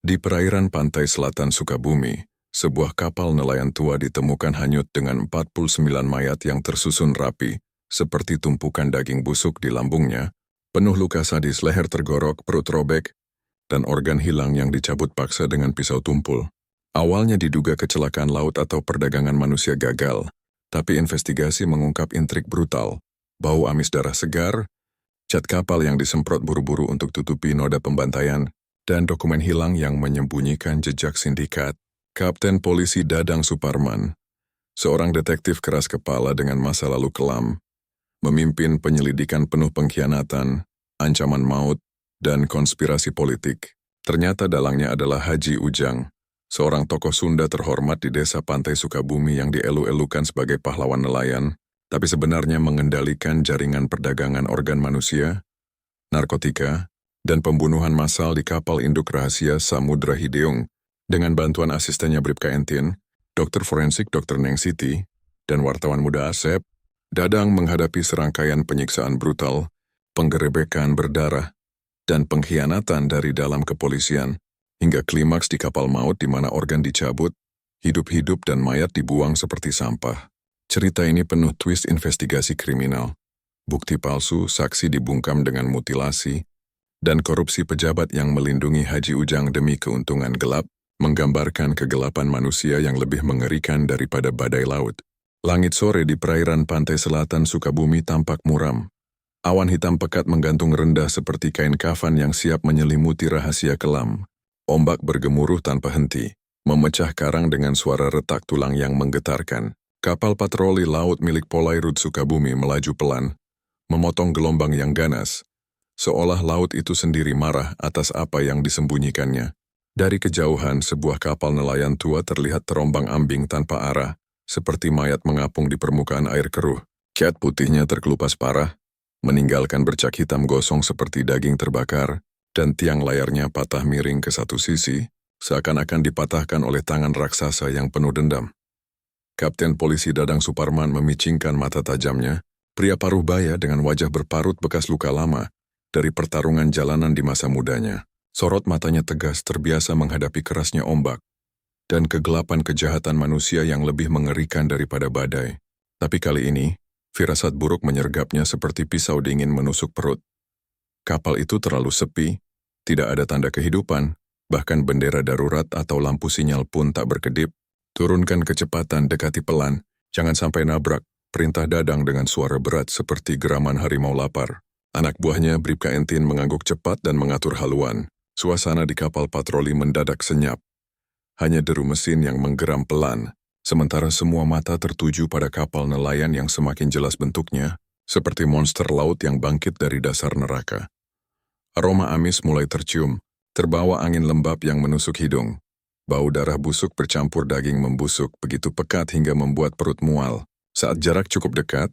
Di perairan pantai selatan Sukabumi, sebuah kapal nelayan tua ditemukan hanyut dengan 49 mayat yang tersusun rapi, seperti tumpukan daging busuk di lambungnya, penuh luka sadis, leher tergorok, perut robek, dan organ hilang yang dicabut paksa dengan pisau tumpul. Awalnya diduga kecelakaan laut atau perdagangan manusia gagal, tapi investigasi mengungkap intrik brutal, bau amis darah segar, cat kapal yang disemprot buru-buru untuk tutupi noda pembantaian, dan dokumen hilang yang menyembunyikan jejak sindikat. Kapten Polisi Dadang Suparman, seorang detektif keras kepala dengan masa lalu kelam, memimpin penyelidikan penuh pengkhianatan, ancaman maut, dan konspirasi politik. Ternyata dalangnya adalah Haji Ujang, seorang tokoh Sunda terhormat di desa pantai Sukabumi yang dielu-elukan sebagai pahlawan nelayan, tapi sebenarnya mengendalikan jaringan perdagangan organ manusia, narkotika, dan pembunuhan massal di kapal induk rahasia Samudra Hideung. Dengan bantuan asistennya Bribka Entin, dokter forensik Dr. Neng Siti, dan wartawan muda Asep, Dadang menghadapi serangkaian penyiksaan brutal, penggerebekan berdarah, dan pengkhianatan dari dalam kepolisian, hingga klimaks di kapal maut di mana organ dicabut, hidup-hidup dan mayat dibuang seperti sampah. Cerita ini penuh twist investigasi kriminal, bukti palsu, saksi dibungkam dengan mutilasi, dan korupsi pejabat yang melindungi Haji Ujang demi keuntungan gelap, menggambarkan kegelapan manusia yang lebih mengerikan daripada badai laut. Langit sore di perairan pantai selatan Sukabumi tampak muram. Awan hitam pekat menggantung rendah seperti kain kafan yang siap menyelimuti rahasia kelam. Ombak bergemuruh tanpa henti, memecah karang dengan suara retak tulang yang menggetarkan. Kapal patroli laut milik Polairut Sukabumi melaju pelan, memotong gelombang yang ganas, seolah laut itu sendiri marah atas apa yang disembunyikannya. Dari kejauhan, sebuah kapal nelayan tua terlihat terombang-ambing tanpa arah, seperti mayat mengapung di permukaan air keruh. Cat putihnya terkelupas parah, meninggalkan bercak hitam gosong seperti daging terbakar, dan tiang layarnya patah miring ke satu sisi, seakan-akan dipatahkan oleh tangan raksasa yang penuh dendam. Kapten Polisi Dadang Suparman memicingkan mata tajamnya, pria paruh baya dengan wajah berparut bekas luka lama, dari pertarungan jalanan di masa mudanya. Sorot matanya tegas, terbiasa menghadapi kerasnya ombak, dan kegelapan kejahatan manusia yang lebih mengerikan daripada badai. Tapi kali ini, firasat buruk menyergapnya seperti pisau dingin menusuk perut. Kapal itu terlalu sepi, tidak ada tanda kehidupan, bahkan bendera darurat atau lampu sinyal pun tak berkedip. Turunkan kecepatan, dekati pelan, jangan sampai nabrak, perintah Dadang dengan suara berat seperti geraman harimau lapar. Anak buahnya Bribka Entin mengangguk cepat dan mengatur haluan. Suasana di kapal patroli mendadak senyap. Hanya deru mesin yang menggeram pelan, sementara semua mata tertuju pada kapal nelayan yang semakin jelas bentuknya, seperti monster laut yang bangkit dari dasar neraka. Aroma amis mulai tercium, terbawa angin lembab yang menusuk hidung. Bau darah busuk bercampur daging membusuk begitu pekat hingga membuat perut mual. Saat jarak cukup dekat,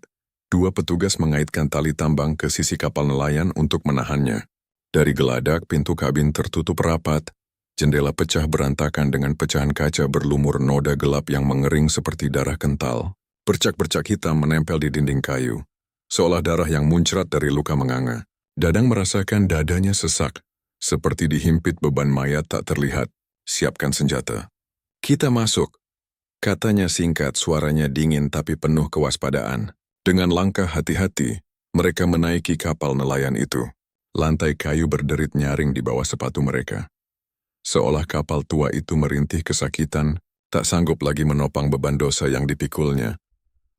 dua petugas mengaitkan tali tambang ke sisi kapal nelayan untuk menahannya. Dari geladak, pintu kabin tertutup rapat, jendela pecah berantakan dengan pecahan kaca berlumur noda gelap yang mengering seperti darah kental. Bercak-bercak hitam menempel di dinding kayu, seolah darah yang muncrat dari luka menganga. Dadang merasakan dadanya sesak, seperti dihimpit beban mayat tak terlihat. Siapkan senjata. Kita masuk, katanya singkat, suaranya dingin tapi penuh kewaspadaan. Dengan langkah hati-hati, mereka menaiki kapal nelayan itu. Lantai kayu berderit nyaring di bawah sepatu mereka. Seolah kapal tua itu merintih kesakitan, tak sanggup lagi menopang beban dosa yang dipikulnya.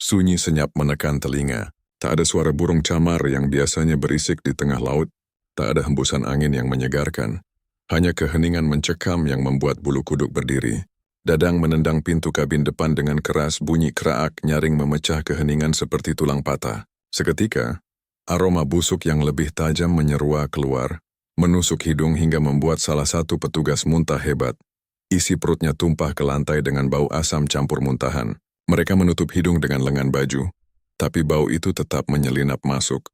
Sunyi senyap menekan telinga. Tak ada suara burung camar yang biasanya berisik di tengah laut. Tak ada hembusan angin yang menyegarkan. Hanya keheningan mencekam yang membuat bulu kuduk berdiri. Dadang menendang pintu kabin depan dengan keras, bunyi kraak nyaring memecah keheningan seperti tulang patah. Seketika, aroma busuk yang lebih tajam menyerua keluar, menusuk hidung hingga membuat salah satu petugas muntah hebat. Isi perutnya tumpah ke lantai dengan bau asam campur muntahan. Mereka menutup hidung dengan lengan baju, tapi bau itu tetap menyelinap masuk.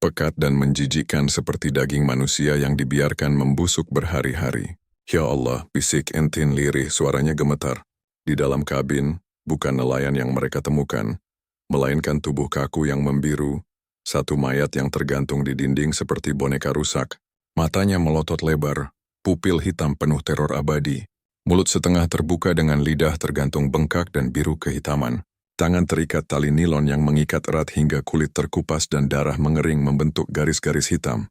Pekat dan menjijikkan seperti daging manusia yang dibiarkan membusuk berhari-hari. Ya Allah, bisik Entin lirih, suaranya gemetar. Di dalam kabin, bukan nelayan yang mereka temukan, melainkan tubuh kaku yang membiru, satu mayat yang tergantung di dinding seperti boneka rusak. Matanya melotot lebar, pupil hitam penuh teror abadi, mulut setengah terbuka dengan lidah tergantung bengkak dan biru kehitaman. Tangan terikat tali nilon yang mengikat erat hingga kulit terkupas dan darah mengering membentuk garis-garis hitam.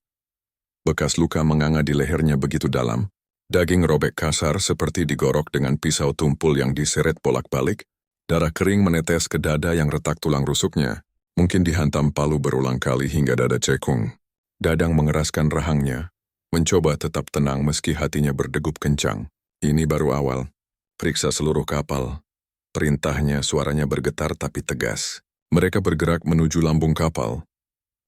Bekas luka menganga di lehernya begitu dalam. Daging robek kasar seperti digorok dengan pisau tumpul yang diseret bolak-balik. Darah kering menetes ke dada yang retak tulang rusuknya. Mungkin dihantam palu berulang kali hingga dada cekung. Dadang mengeraskan rahangnya, mencoba tetap tenang meski hatinya berdegup kencang. Ini baru awal. Periksa seluruh kapal. Perintahnya suaranya bergetar tapi tegas. Mereka bergerak menuju lambung kapal.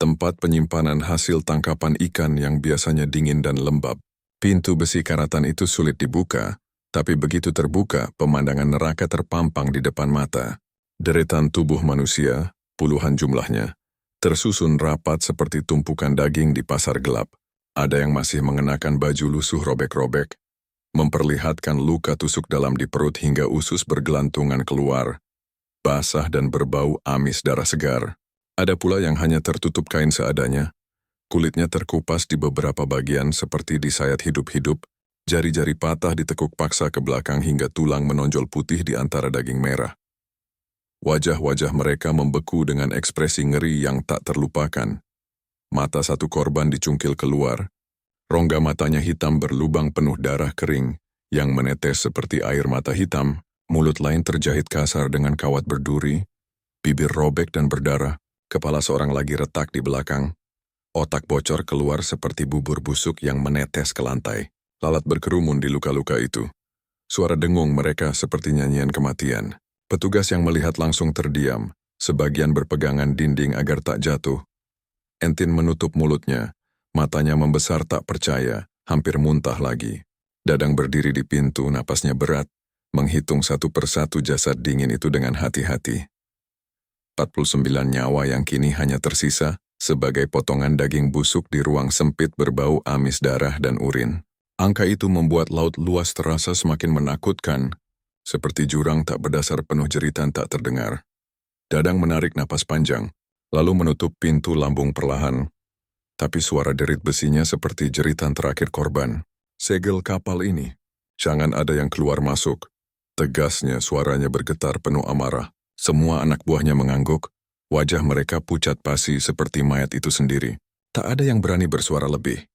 Tempat penyimpanan hasil tangkapan ikan yang biasanya dingin dan lembab. Pintu besi karatan itu sulit dibuka, tapi begitu terbuka, pemandangan neraka terpampang di depan mata. Deretan tubuh manusia, puluhan jumlahnya, tersusun rapat seperti tumpukan daging di pasar gelap. Ada yang masih mengenakan baju lusuh robek-robek, memperlihatkan luka tusuk dalam di perut hingga usus bergelantungan keluar, basah dan berbau amis darah segar. Ada pula yang hanya tertutup kain seadanya, kulitnya terkupas di beberapa bagian seperti disayat hidup-hidup, jari-jari patah ditekuk paksa ke belakang hingga tulang menonjol putih di antara daging merah. Wajah-wajah mereka membeku dengan ekspresi ngeri yang tak terlupakan. Mata satu korban dicungkil keluar. Rongga matanya hitam berlubang penuh darah kering, yang menetes seperti air mata hitam, mulut lain terjahit kasar dengan kawat berduri, bibir robek dan berdarah, kepala seorang lagi retak di belakang. Otak bocor keluar seperti bubur busuk yang menetes ke lantai. Lalat berkerumun di luka-luka itu. Suara dengung mereka seperti nyanyian kematian. Petugas yang melihat langsung terdiam, sebagian berpegangan dinding agar tak jatuh. Entin menutup mulutnya. Matanya membesar tak percaya, hampir muntah lagi. Dadang berdiri di pintu, napasnya berat, menghitung satu persatu jasad dingin itu dengan hati-hati. 49 nyawa yang kini hanya tersisa sebagai potongan daging busuk di ruang sempit berbau amis darah dan urin. Angka itu membuat laut luas terasa semakin menakutkan, seperti jurang tak berdasar penuh jeritan tak terdengar. Dadang menarik napas panjang, lalu menutup pintu lambung perlahan. Tapi suara derit besinya seperti jeritan terakhir korban. Segel kapal ini, jangan ada yang keluar masuk. Tegasnya suaranya bergetar penuh amarah. Semua anak buahnya mengangguk, wajah mereka pucat pasi seperti mayat itu sendiri. Tak ada yang berani bersuara lebih.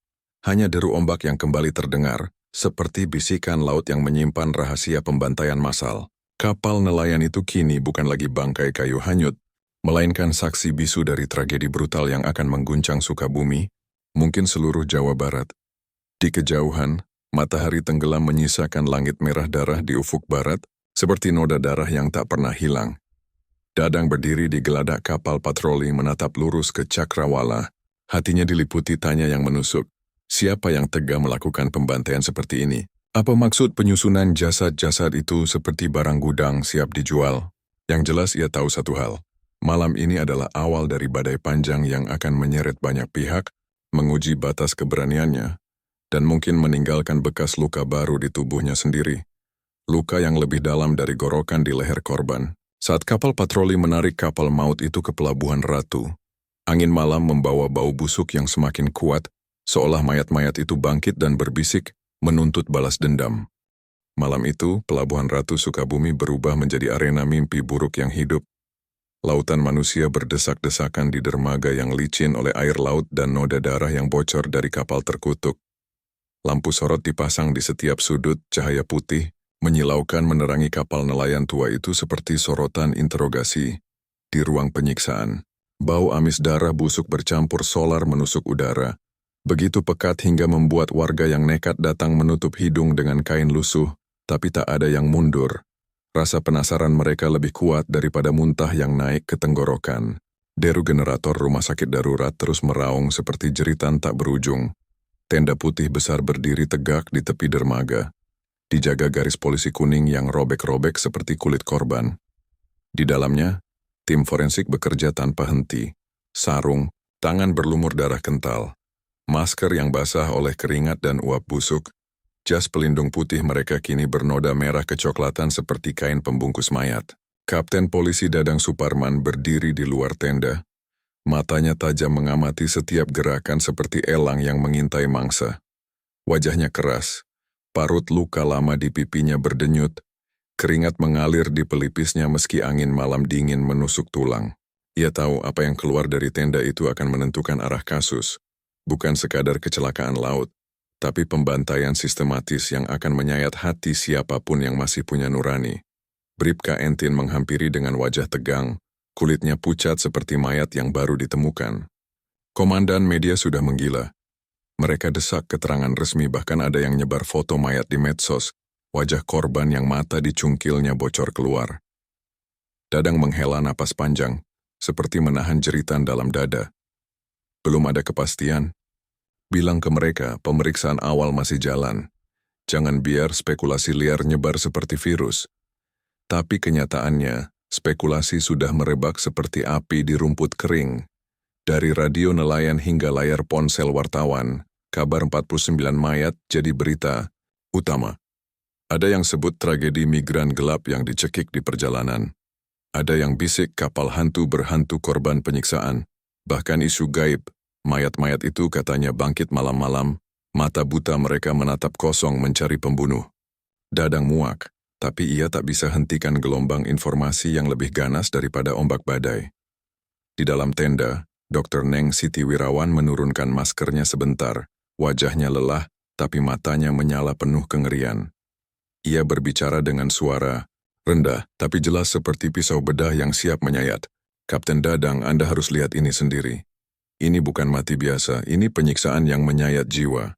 Hanya deru ombak yang kembali terdengar, seperti bisikan laut yang menyimpan rahasia pembantaian massal. Kapal nelayan itu kini bukan lagi bangkai kayu hanyut, melainkan saksi bisu dari tragedi brutal yang akan mengguncang Sukabumi, mungkin seluruh Jawa Barat. Di kejauhan, matahari tenggelam menyisakan langit merah darah di ufuk barat, seperti noda darah yang tak pernah hilang. Dadang berdiri di geladak kapal patroli menatap lurus ke Cakrawala. Hatinya diliputi tanya yang menusuk. Siapa yang tega melakukan pembantaian seperti ini? Apa maksud penyusunan jasad-jasad itu seperti barang gudang siap dijual? Yang jelas ia tahu satu hal. Malam ini adalah awal dari badai panjang yang akan menyeret banyak pihak, menguji batas keberaniannya, dan mungkin meninggalkan bekas luka baru di tubuhnya sendiri. Luka yang lebih dalam dari gorokan di leher korban. Saat kapal patroli menarik kapal maut itu ke Pelabuhan Ratu, angin malam membawa bau busuk yang semakin kuat, seolah mayat-mayat itu bangkit dan berbisik, menuntut balas dendam. Malam itu, Pelabuhan Ratu Sukabumi berubah menjadi arena mimpi buruk yang hidup. Lautan manusia berdesak-desakan di dermaga yang licin oleh air laut dan noda darah yang bocor dari kapal terkutuk. Lampu sorot dipasang di setiap sudut, cahaya putih, menyilaukan menerangi kapal nelayan tua itu seperti sorotan interogasi. Di ruang penyiksaan, bau amis darah busuk bercampur solar menusuk udara. Begitu pekat hingga membuat warga yang nekat datang menutup hidung dengan kain lusuh, tapi tak ada yang mundur. Rasa penasaran mereka lebih kuat daripada muntah yang naik ke tenggorokan. Deru generator rumah sakit darurat terus meraung seperti jeritan tak berujung. Tenda putih besar berdiri tegak di tepi dermaga. Dijaga garis polisi kuning yang robek-robek seperti kulit korban. Di dalamnya, tim forensik bekerja tanpa henti. Sarung, tangan berlumur darah kental. Masker yang basah oleh keringat dan uap busuk. Jas pelindung putih mereka kini bernoda merah kecoklatan seperti kain pembungkus mayat. Kapten Polisi Dadang Suparman berdiri di luar tenda. Matanya tajam mengamati setiap gerakan seperti elang yang mengintai mangsa. Wajahnya keras, Parut luka lama di pipinya berdenyut, keringat mengalir di pelipisnya meski angin malam dingin menusuk tulang. Ia tahu apa yang keluar dari tenda itu akan menentukan arah kasus, bukan sekadar kecelakaan laut, tapi pembantaian sistematis yang akan menyayat hati siapapun yang masih punya nurani. Bribka Entin menghampiri dengan wajah tegang, kulitnya pucat seperti mayat yang baru ditemukan. Komandan media sudah menggila. Mereka desak keterangan resmi, bahkan ada yang nyebar foto mayat di medsos, wajah korban yang mata dicungkilnya bocor keluar. Dadang menghela napas panjang, seperti menahan jeritan dalam dada. Belum ada kepastian. Bilang ke mereka, pemeriksaan awal masih jalan. Jangan biar spekulasi liar nyebar seperti virus. Tapi kenyataannya, spekulasi sudah merebak seperti api di rumput kering. Dari radio nelayan hingga layar ponsel wartawan, kabar 49 mayat jadi berita utama. Ada yang sebut tragedi migran gelap yang dicekik di perjalanan. Ada yang bisik kapal hantu berhantu korban penyiksaan. Bahkan isu gaib, mayat-mayat itu katanya bangkit malam-malam, mata buta mereka menatap kosong mencari pembunuh. Dadang muak, tapi ia tak bisa hentikan gelombang informasi yang lebih ganas daripada ombak badai. Di dalam tenda, Dr. Neng Siti Wirawan menurunkan maskernya sebentar, wajahnya lelah, tapi matanya menyala penuh kengerian. Ia berbicara dengan suara rendah, tapi jelas seperti pisau bedah yang siap menyayat. Kapten Dadang, Anda harus lihat ini sendiri. Ini bukan mati biasa, ini penyiksaan yang menyayat jiwa.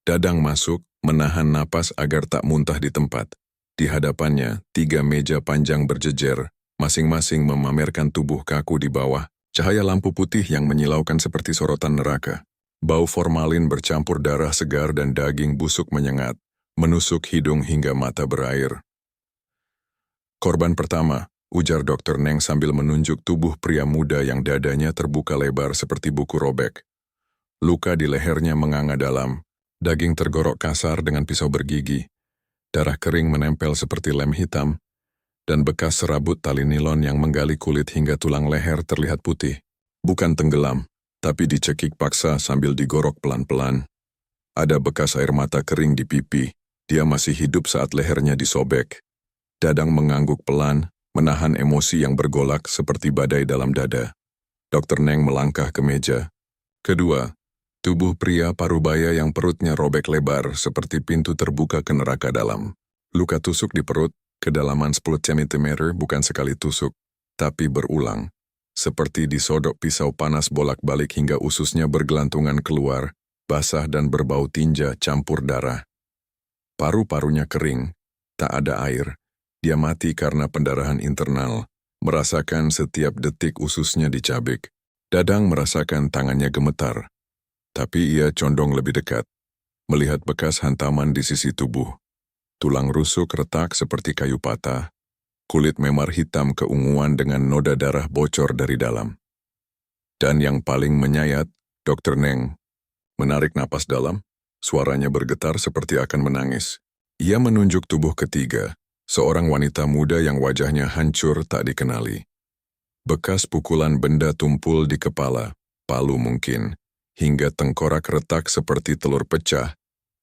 Dadang masuk, menahan napas agar tak muntah di tempat. Di hadapannya, 3 meja panjang berjejer, masing-masing memamerkan tubuh kaku di bawah, cahaya lampu putih yang menyilaukan seperti sorotan neraka. Bau formalin bercampur darah segar dan daging busuk menyengat, menusuk hidung hingga mata berair. Korban pertama, ujar Dr. Neng sambil menunjuk tubuh pria muda yang dadanya terbuka lebar seperti buku robek. Luka di lehernya menganga dalam, daging tergorok kasar dengan pisau bergigi, darah kering menempel seperti lem hitam, dan bekas serabut tali nilon yang menggali kulit hingga tulang leher terlihat putih. Bukan tenggelam, tapi dicekik paksa sambil digorok pelan-pelan. Ada bekas air mata kering di pipi, dia masih hidup saat lehernya disobek. Dadang mengangguk pelan, menahan emosi yang bergolak seperti badai dalam dada. Dr. Neng melangkah ke meja. Kedua, tubuh pria parubaya yang perutnya robek lebar seperti pintu terbuka ke neraka dalam. Luka tusuk di perut, kedalaman 10 cm bukan sekali tusuk, tapi berulang. Seperti disodok pisau panas bolak-balik hingga ususnya bergelantungan keluar, basah dan berbau tinja campur darah. Paru-parunya kering, tak ada air. Dia mati karena pendarahan internal, merasakan setiap detik ususnya dicabik. Dadang merasakan tangannya gemetar. Tapi ia condong lebih dekat, melihat bekas hantaman di sisi tubuh. Tulang rusuk retak seperti kayu patah, kulit memar hitam keunguan dengan noda darah bocor dari dalam. Dan yang paling menyayat, Dr. Neng menarik napas dalam, suaranya bergetar seperti akan menangis. Ia menunjuk tubuh ketiga, seorang wanita muda yang wajahnya hancur tak dikenali. Bekas pukulan benda tumpul di kepala, palu mungkin, hingga tengkorak retak seperti telur pecah,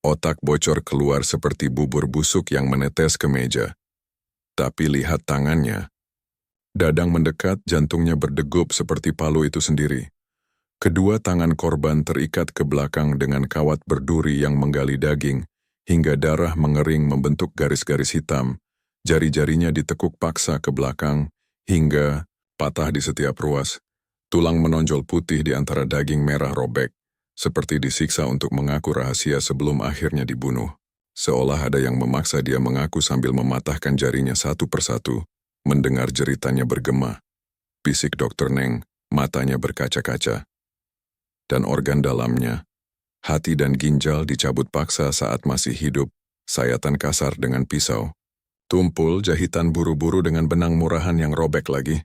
otak bocor keluar seperti bubur busuk yang menetes ke meja. Tapi lihat tangannya. Dadang mendekat, jantungnya berdegup seperti palu itu sendiri. Kedua tangan korban terikat ke belakang dengan kawat berduri yang menggali daging, hingga darah mengering membentuk garis-garis hitam. Jari-jarinya ditekuk paksa ke belakang, hingga patah di setiap ruas. Tulang menonjol putih di antara daging merah robek, seperti disiksa untuk mengaku rahasia sebelum akhirnya dibunuh. Seolah ada yang memaksa dia mengaku sambil mematahkan jarinya satu persatu, mendengar jeritannya bergema. Bisik Dr. Neng, matanya berkaca-kaca. Dan organ dalamnya, hati dan ginjal dicabut paksa saat masih hidup, sayatan kasar dengan pisau. Tumpul jahitan buru-buru dengan benang murahan yang robek lagi.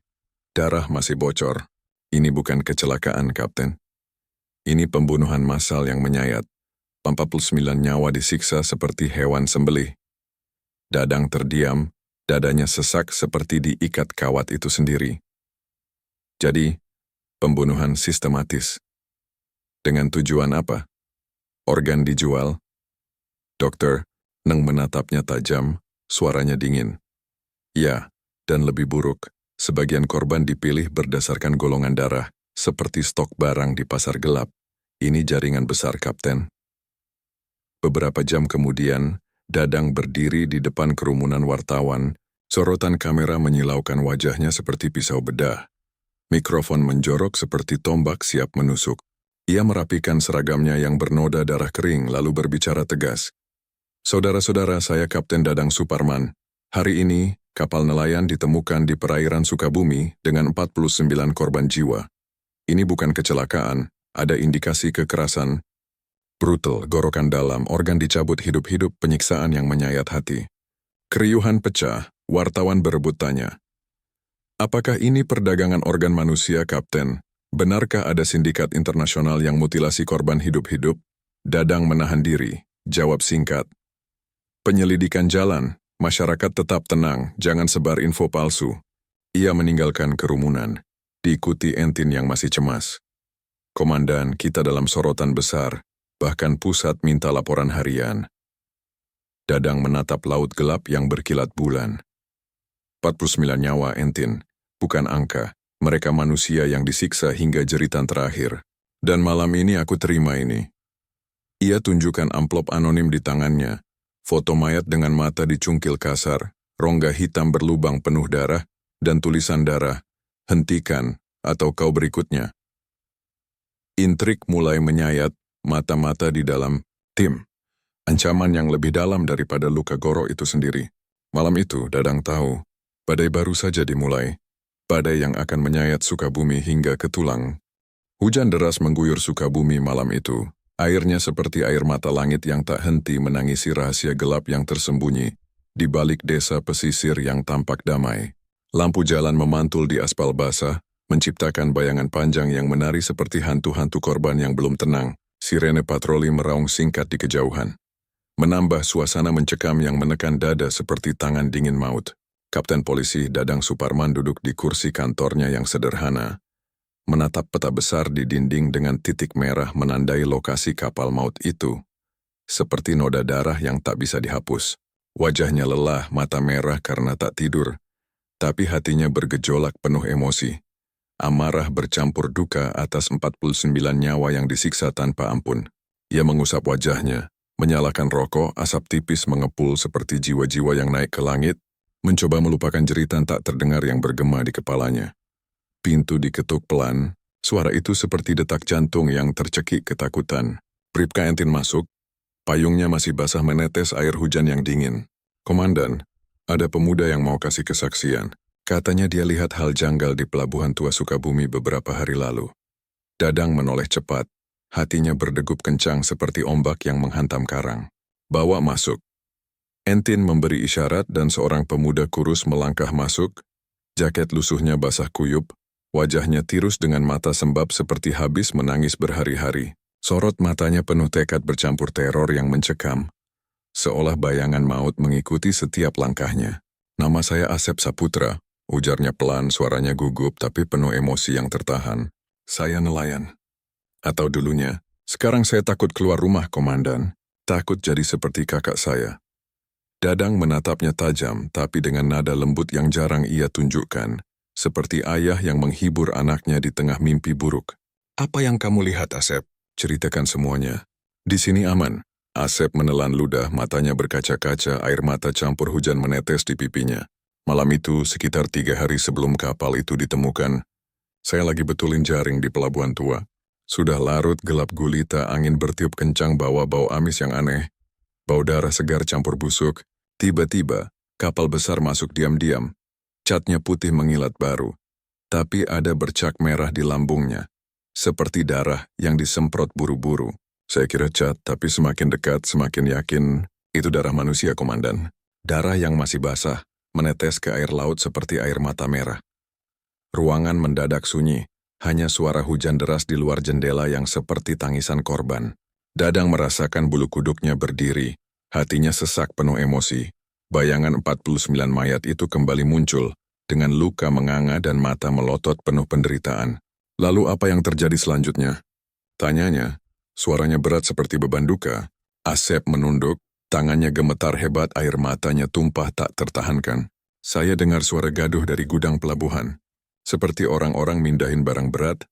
Darah masih bocor. Ini bukan kecelakaan, Kapten. Ini pembunuhan massal yang menyayat. 49 nyawa disiksa seperti hewan sembelih. Dadang terdiam, dadanya sesak seperti diikat kawat itu sendiri. Jadi, pembunuhan sistematis. Dengan tujuan apa? Organ dijual? Dokter, Neng menatapnya tajam, suaranya dingin. Ya, dan lebih buruk, sebagian korban dipilih berdasarkan golongan darah, seperti stok barang di pasar gelap. Ini jaringan besar, Kapten. Beberapa jam kemudian, Dadang berdiri di depan kerumunan wartawan. Sorotan kamera menyilaukan wajahnya seperti pisau bedah. Mikrofon menjorok seperti tombak siap menusuk. Ia merapikan seragamnya yang bernoda darah kering lalu berbicara tegas. Saudara-saudara, saya Kapten Dadang Suparman. Hari ini, kapal nelayan ditemukan di perairan Sukabumi dengan 49 korban jiwa. Ini bukan kecelakaan, ada indikasi kekerasan. Brutal, gorokan dalam, organ dicabut hidup-hidup, penyiksaan yang menyayat hati. Keriuhan pecah, wartawan berebut tanya. Apakah ini perdagangan organ manusia, Kapten? Benarkah ada sindikat internasional yang mutilasi korban hidup-hidup? Dadang menahan diri, jawab singkat. Penyelidikan jalan, masyarakat tetap tenang, jangan sebar info palsu. Ia meninggalkan kerumunan, diikuti Entin yang masih cemas. Komandan, kita dalam sorotan besar, bahkan pusat minta laporan harian. Dadang menatap laut gelap yang berkilat bulan. 49 nyawa, Entin, bukan angka. Mereka manusia yang disiksa hingga jeritan terakhir. Dan malam ini aku terima ini. Ia tunjukkan amplop anonim di tangannya. Foto mayat dengan mata dicungkil kasar, rongga hitam berlubang penuh darah, dan tulisan darah, hentikan, atau kau berikutnya. Intrik mulai menyayat, mata-mata di dalam tim. Ancaman yang lebih dalam daripada luka goro itu sendiri. Malam itu, Dadang tahu, badai baru saja dimulai. Badai yang akan menyayat Sukabumi hingga ke tulang. Hujan deras mengguyur Sukabumi malam itu. Airnya seperti air mata langit yang tak henti menangisi rahasia gelap yang tersembunyi di balik desa pesisir yang tampak damai. Lampu jalan memantul di aspal basah, menciptakan bayangan panjang yang menari seperti hantu-hantu korban yang belum tenang. Sirene patroli meraung singkat di kejauhan. Menambah suasana mencekam yang menekan dada seperti tangan dingin maut. Kapten Polisi Dadang Suparman duduk di kursi kantornya yang sederhana, menatap peta besar di dinding dengan titik merah menandai lokasi kapal maut itu. Seperti noda darah yang tak bisa dihapus. Wajahnya lelah, mata merah karena tak tidur. Tapi hatinya bergejolak penuh emosi. Amarah bercampur duka atas 49 nyawa yang disiksa tanpa ampun. Ia mengusap wajahnya, menyalakan rokok, asap tipis mengepul seperti jiwa-jiwa yang naik ke langit, mencoba melupakan jeritan tak terdengar yang bergema di kepalanya. Pintu diketuk pelan, suara itu seperti detak jantung yang tercekik ketakutan. Bribka Entin masuk, payungnya masih basah menetes air hujan yang dingin. Komandan, ada pemuda yang mau kasih kesaksian. Katanya dia lihat hal janggal di Pelabuhan Tua Sukabumi beberapa hari lalu. Dadang menoleh cepat, hatinya berdegup kencang seperti ombak yang menghantam karang. Bawa masuk. Entin memberi isyarat dan seorang pemuda kurus melangkah masuk. Jaket lusuhnya basah kuyup, wajahnya tirus dengan mata sembab seperti habis menangis berhari-hari. Sorot matanya penuh tekad bercampur teror yang mencekam. Seolah bayangan maut mengikuti setiap langkahnya. Nama saya Asep Saputra, ujarnya pelan, suaranya gugup tapi penuh emosi yang tertahan. Saya nelayan. Atau dulunya, sekarang saya takut keluar rumah, Komandan. Takut jadi seperti kakak saya. Dadang menatapnya tajam, tapi dengan nada lembut yang jarang ia tunjukkan, seperti ayah yang menghibur anaknya di tengah mimpi buruk. Apa yang kamu lihat, Asep? Ceritakan semuanya. Di sini aman. Asep menelan ludah, matanya berkaca-kaca, air mata campur hujan menetes di pipinya. Malam itu, sekitar 3 hari sebelum kapal itu ditemukan, saya lagi betulin jaring di Pelabuhan Tua. Sudah larut, gelap gulita, angin bertiup kencang bawa bau amis yang aneh. Bau darah segar campur busuk. Tiba-tiba, kapal besar masuk diam-diam. Catnya putih mengilat baru. Tapi ada bercak merah di lambungnya. Seperti darah yang disemprot buru-buru. Saya kira cat, tapi semakin dekat, semakin yakin itu darah manusia, Komandan. Darah yang masih basah, menetes ke air laut seperti air mata merah. Ruangan mendadak sunyi. Hanya suara hujan deras di luar jendela yang seperti tangisan korban. Dadang merasakan bulu kuduknya berdiri. Hatinya sesak penuh emosi. Bayangan 49 mayat itu kembali muncul, dengan luka menganga dan mata melotot penuh penderitaan. Lalu apa yang terjadi selanjutnya? Tanyanya, suaranya berat seperti beban duka. Asep menunduk, Tangannya gemetar hebat, air matanya tumpah tak tertahankan. Saya dengar suara gaduh dari gudang pelabuhan. Seperti orang-orang mindahin barang berat,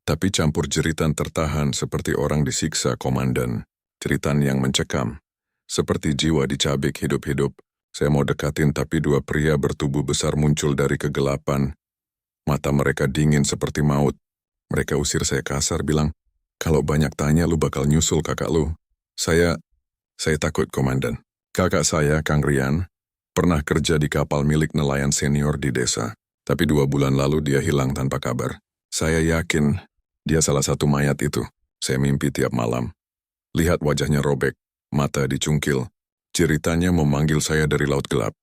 tapi campur jeritan tertahan seperti orang disiksa komandan. Jeritan yang mencekam. Seperti jiwa dicabik hidup-hidup. Saya mau dekatin tapi dua pria bertubuh besar muncul dari kegelapan. Mata mereka dingin seperti maut. Mereka usir saya kasar bilang, "Kalau banyak tanya lu bakal nyusul kakak lu." Saya takut komandan. Kakak saya, Kang Rian, pernah kerja di kapal milik nelayan senior di desa. Tapi 2 bulan lalu dia hilang tanpa kabar. Saya yakin dia salah satu mayat itu. Saya mimpi tiap malam. Lihat wajahnya robek, mata dicungkil. Ceritanya memanggil saya dari laut gelap.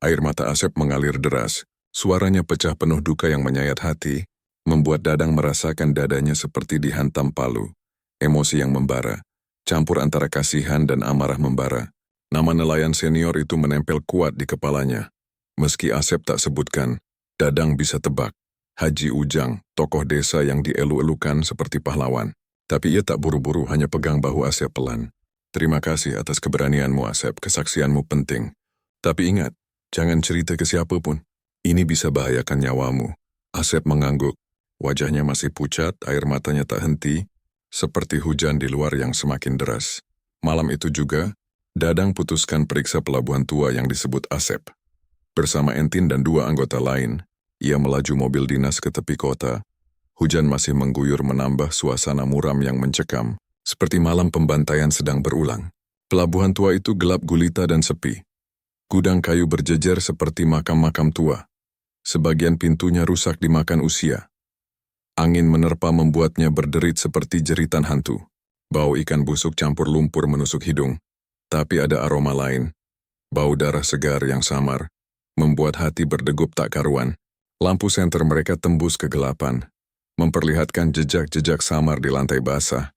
Air mata Asep mengalir deras. Suaranya pecah penuh duka yang menyayat hati, membuat Dadang merasakan dadanya seperti dihantam palu. Emosi yang membara, campur antara kasihan dan amarah membara. Nama nelayan senior itu menempel kuat di kepalanya. Meski Asep tak sebutkan, Dadang bisa tebak. Haji Ujang, tokoh desa yang dielu-elukan seperti pahlawan. Tapi ia tak buru-buru, hanya pegang bahu Asep pelan. "Terima kasih atas keberanianmu Asep, kesaksianmu penting. Tapi ingat, jangan cerita ke siapapun. Ini bisa bahayakan nyawamu." Asep mengangguk. Wajahnya masih pucat, air matanya tak henti, seperti hujan di luar yang semakin deras. Malam itu juga, Dadang putuskan periksa pelabuhan tua yang disebut Asep. Bersama Entin dan 2 anggota lain, ia melaju mobil dinas ke tepi kota. Hujan masih mengguyur menambah suasana muram yang mencekam, seperti malam pembantaian sedang berulang. Pelabuhan tua itu gelap gulita dan sepi. Gudang kayu berjejer seperti makam-makam tua. Sebagian pintunya rusak dimakan usia. Angin menerpa membuatnya berderit seperti jeritan hantu. Bau ikan busuk campur lumpur menusuk hidung. Tapi ada aroma lain. Bau darah segar yang samar, membuat hati berdegup tak karuan. Lampu senter mereka tembus kegelapan, memperlihatkan jejak-jejak samar di lantai basah.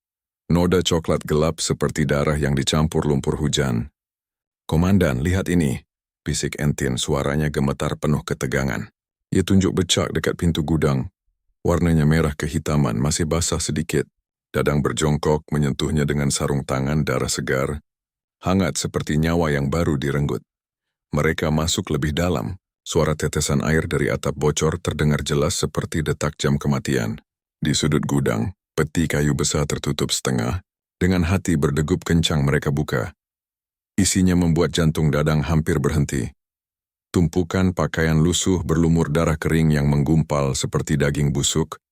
Noda coklat gelap seperti darah yang dicampur lumpur hujan. "Komandan, lihat ini," bisik Entin, suaranya gemetar penuh ketegangan. Ia tunjuk becak dekat pintu gudang. Warnanya merah kehitaman, masih basah sedikit. Dadang berjongkok, menyentuhnya dengan sarung tangan, darah segar, hangat seperti nyawa yang baru direnggut. Mereka masuk lebih dalam. Suara tetesan air dari atap bocor terdengar jelas seperti detak jam kematian. Di sudut gudang, peti kayu besar tertutup setengah. Dengan hati berdegup kencang mereka buka. Isinya membuat jantung Dadang hampir berhenti. Tumpukan pakaian lusuh berlumur darah kering yang menggumpal seperti daging busuk.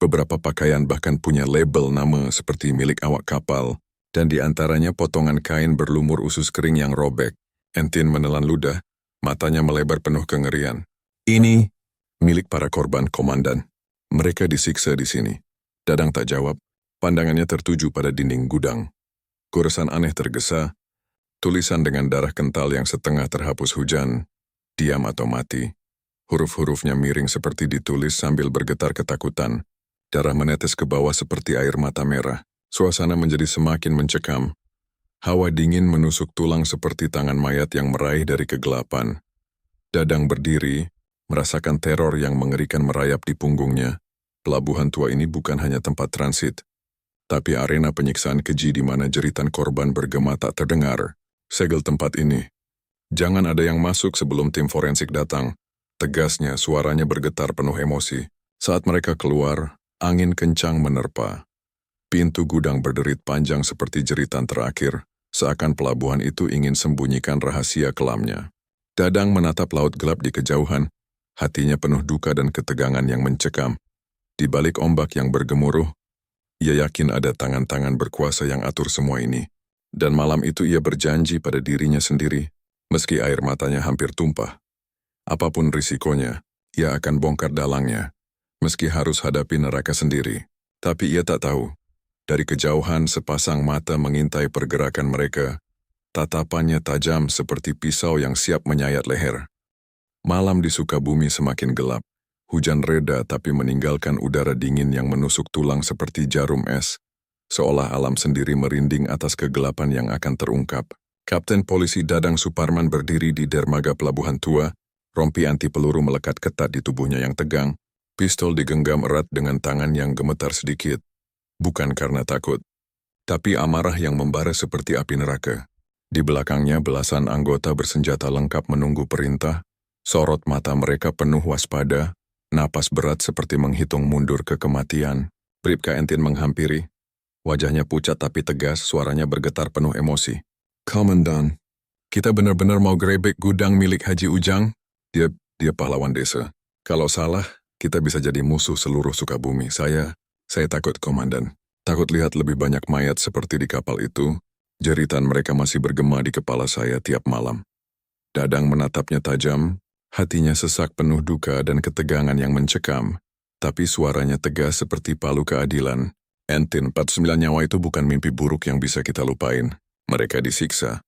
Beberapa pakaian bahkan punya label nama seperti milik awak kapal, dan di antaranya potongan kain berlumur usus kering yang robek. Entin menelan ludah, matanya melebar penuh kengerian. "Ini milik para korban, komandan. Mereka disiksa di sini." Dadang tak jawab, pandangannya tertuju pada dinding gudang. Goresan aneh tergesa, tulisan dengan darah kental yang setengah terhapus hujan. "Diam atau mati." Huruf-hurufnya miring seperti ditulis sambil bergetar ketakutan. Darah menetes ke bawah seperti air mata merah. Suasana menjadi semakin mencekam. Hawa dingin menusuk tulang seperti tangan mayat yang meraih dari kegelapan. Dadang berdiri, merasakan teror yang mengerikan merayap di punggungnya. Pelabuhan tua ini bukan hanya tempat transit, tapi arena penyiksaan keji di mana jeritan korban bergema tak terdengar. "Segel tempat ini. Jangan ada yang masuk sebelum tim forensik datang." Tegasnya, suaranya bergetar penuh emosi. Saat mereka keluar, angin kencang menerpa. Pintu gudang berderit panjang seperti jeritan terakhir, seakan pelabuhan itu ingin sembunyikan rahasia kelamnya. Dadang menatap laut gelap di kejauhan, hatinya penuh duka dan ketegangan yang mencekam. Di balik ombak yang bergemuruh, ia yakin ada tangan-tangan berkuasa yang atur semua ini. Dan malam itu ia berjanji pada dirinya sendiri, meski air matanya hampir tumpah. Apapun risikonya, ia akan bongkar dalangnya, meski harus hadapi neraka sendiri. Tapi ia tak tahu. Dari kejauhan sepasang mata mengintai pergerakan mereka. Tatapannya tajam seperti pisau yang siap menyayat leher. Malam di Sukabumi semakin gelap. Hujan reda tapi meninggalkan udara dingin yang menusuk tulang seperti jarum es. Seolah alam sendiri merinding atas kegelapan yang akan terungkap. Kapten Polisi Dadang Suparman berdiri di dermaga pelabuhan tua. Rompi anti peluru melekat ketat di tubuhnya yang tegang. Pistol digenggam erat dengan tangan yang gemetar sedikit. Bukan karena takut, tapi amarah yang membara seperti api neraka. Di belakangnya belasan anggota bersenjata lengkap menunggu perintah, sorot mata mereka penuh waspada, napas berat seperti menghitung mundur ke kematian. Bribka Entin menghampiri. Wajahnya pucat tapi tegas, suaranya bergetar penuh emosi. Komandan, kita benar-benar mau grebek gudang milik Haji Ujang? Dia pahlawan desa. Kalau salah, kita bisa jadi musuh seluruh Sukabumi. Saya takut, Komandan. Takut lihat lebih banyak mayat seperti di kapal itu. Jeritan mereka masih bergema di kepala saya tiap malam. Dadang menatapnya tajam, hatinya sesak penuh duka dan ketegangan yang mencekam. Tapi suaranya tegas seperti palu keadilan. Entin, 49 nyawa itu bukan mimpi buruk yang bisa kita lupain. Mereka disiksa.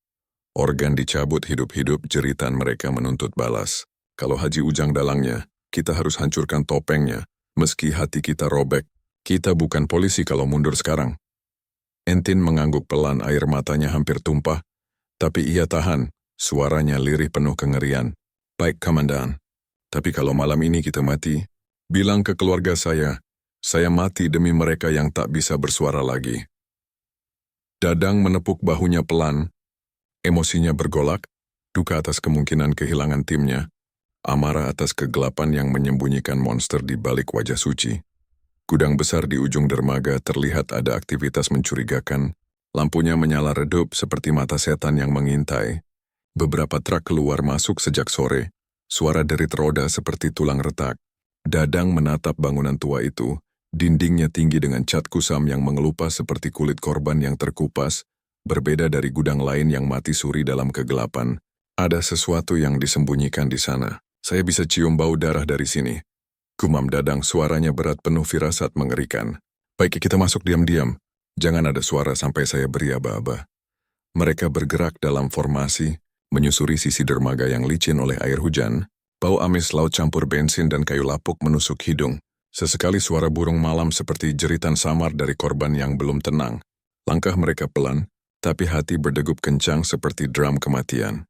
Organ dicabut hidup-hidup, jeritan mereka menuntut balas. Kalau Haji Ujang dalangnya, kita harus hancurkan topengnya. Meski hati kita robek, kita bukan polisi kalau mundur sekarang. Entin mengangguk pelan, air matanya hampir tumpah. Tapi ia tahan, suaranya lirih penuh kengerian. Baik, Komandan. Tapi kalau malam ini kita mati, bilang ke keluarga saya mati demi mereka yang tak bisa bersuara lagi. Dadang menepuk bahunya pelan, emosinya bergolak, duka atas kemungkinan kehilangan timnya, amarah atas kegelapan yang menyembunyikan monster di balik wajah suci. Gudang besar di ujung dermaga terlihat ada aktivitas mencurigakan, lampunya menyala redup seperti mata setan yang mengintai. Beberapa truk keluar masuk sejak sore, suara derit roda seperti tulang retak. Dadang menatap bangunan tua itu. Dindingnya tinggi dengan cat kusam yang mengelupas seperti kulit korban yang terkupas, berbeda dari gudang lain yang mati suri dalam kegelapan. Ada sesuatu yang disembunyikan di sana. Saya bisa cium bau darah dari sini. Gumam Dadang, suaranya berat penuh firasat mengerikan. Baik, kita masuk diam-diam. Jangan ada suara sampai saya beri aba-aba. Mereka bergerak dalam formasi, menyusuri sisi dermaga yang licin oleh air hujan. Bau amis laut campur bensin dan kayu lapuk menusuk hidung. Sesekali suara burung malam seperti jeritan samar dari korban yang belum tenang. Langkah mereka pelan, tapi hati berdegup kencang seperti drum kematian.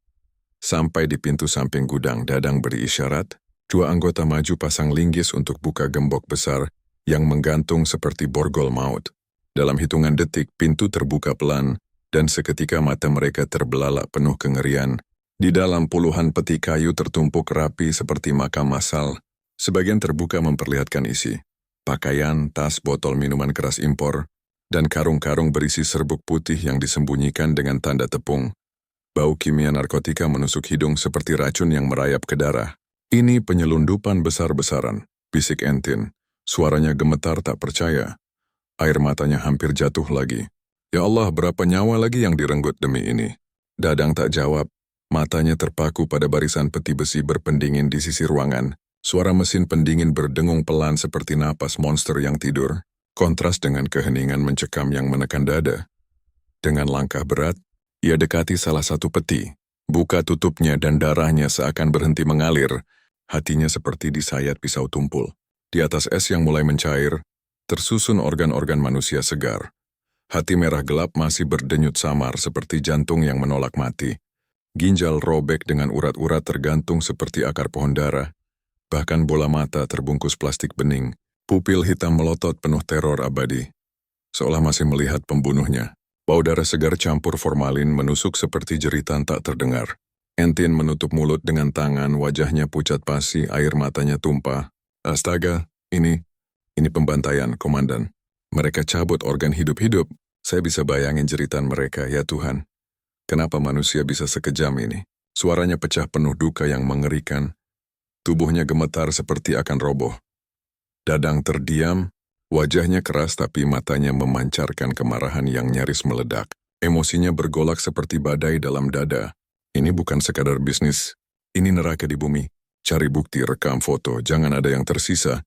Sampai di pintu samping gudang, Dadang beri isyarat. Dua anggota maju pasang linggis untuk buka gembok besar yang menggantung seperti borgol maut. Dalam hitungan detik, pintu terbuka pelan, dan seketika mata mereka terbelalak penuh kengerian. Di dalam puluhan peti kayu tertumpuk rapi seperti makam massal. Sebagian terbuka memperlihatkan isi pakaian, tas, botol minuman keras impor, dan karung-karung berisi serbuk putih yang disembunyikan dengan tanda tepung. Bau kimia narkotika menusuk hidung seperti racun yang merayap ke darah. Ini penyelundupan besar-besaran, bisik Entin. Suaranya gemetar tak percaya. Air matanya hampir jatuh lagi. Ya Allah, berapa nyawa lagi yang direnggut demi ini? Dadang tak jawab. Matanya terpaku pada barisan peti besi berpendingin di sisi ruangan. Suara mesin pendingin berdengung pelan seperti napas monster yang tidur, kontras dengan keheningan mencekam yang menekan dada. Dengan langkah berat, ia dekati salah satu peti, buka tutupnya dan darahnya seakan berhenti mengalir, hatinya seperti disayat pisau tumpul. Di atas es yang mulai mencair, tersusun organ-organ manusia segar. Hati merah gelap masih berdenyut samar seperti jantung yang menolak mati. Ginjal robek dengan urat-urat tergantung seperti akar pohon darah. Bahkan bola mata terbungkus plastik bening, pupil hitam melotot penuh teror abadi. Seolah masih melihat pembunuhnya. Bau darah segar campur formalin menusuk seperti jeritan tak terdengar. Entin menutup mulut dengan tangan, wajahnya pucat pasi, air matanya tumpah. Astaga, ini pembantaian, Komandan. Mereka cabut organ hidup-hidup. Saya bisa bayangin jeritan mereka, ya Tuhan. Kenapa manusia bisa sekejam ini? Suaranya pecah penuh duka yang mengerikan. Tubuhnya gemetar seperti akan roboh. Dadang terdiam, wajahnya keras tapi matanya memancarkan kemarahan yang nyaris meledak. Emosinya bergolak seperti badai dalam dada. Ini bukan sekadar bisnis, ini neraka di bumi. Cari bukti, rekam foto, jangan ada yang tersisa.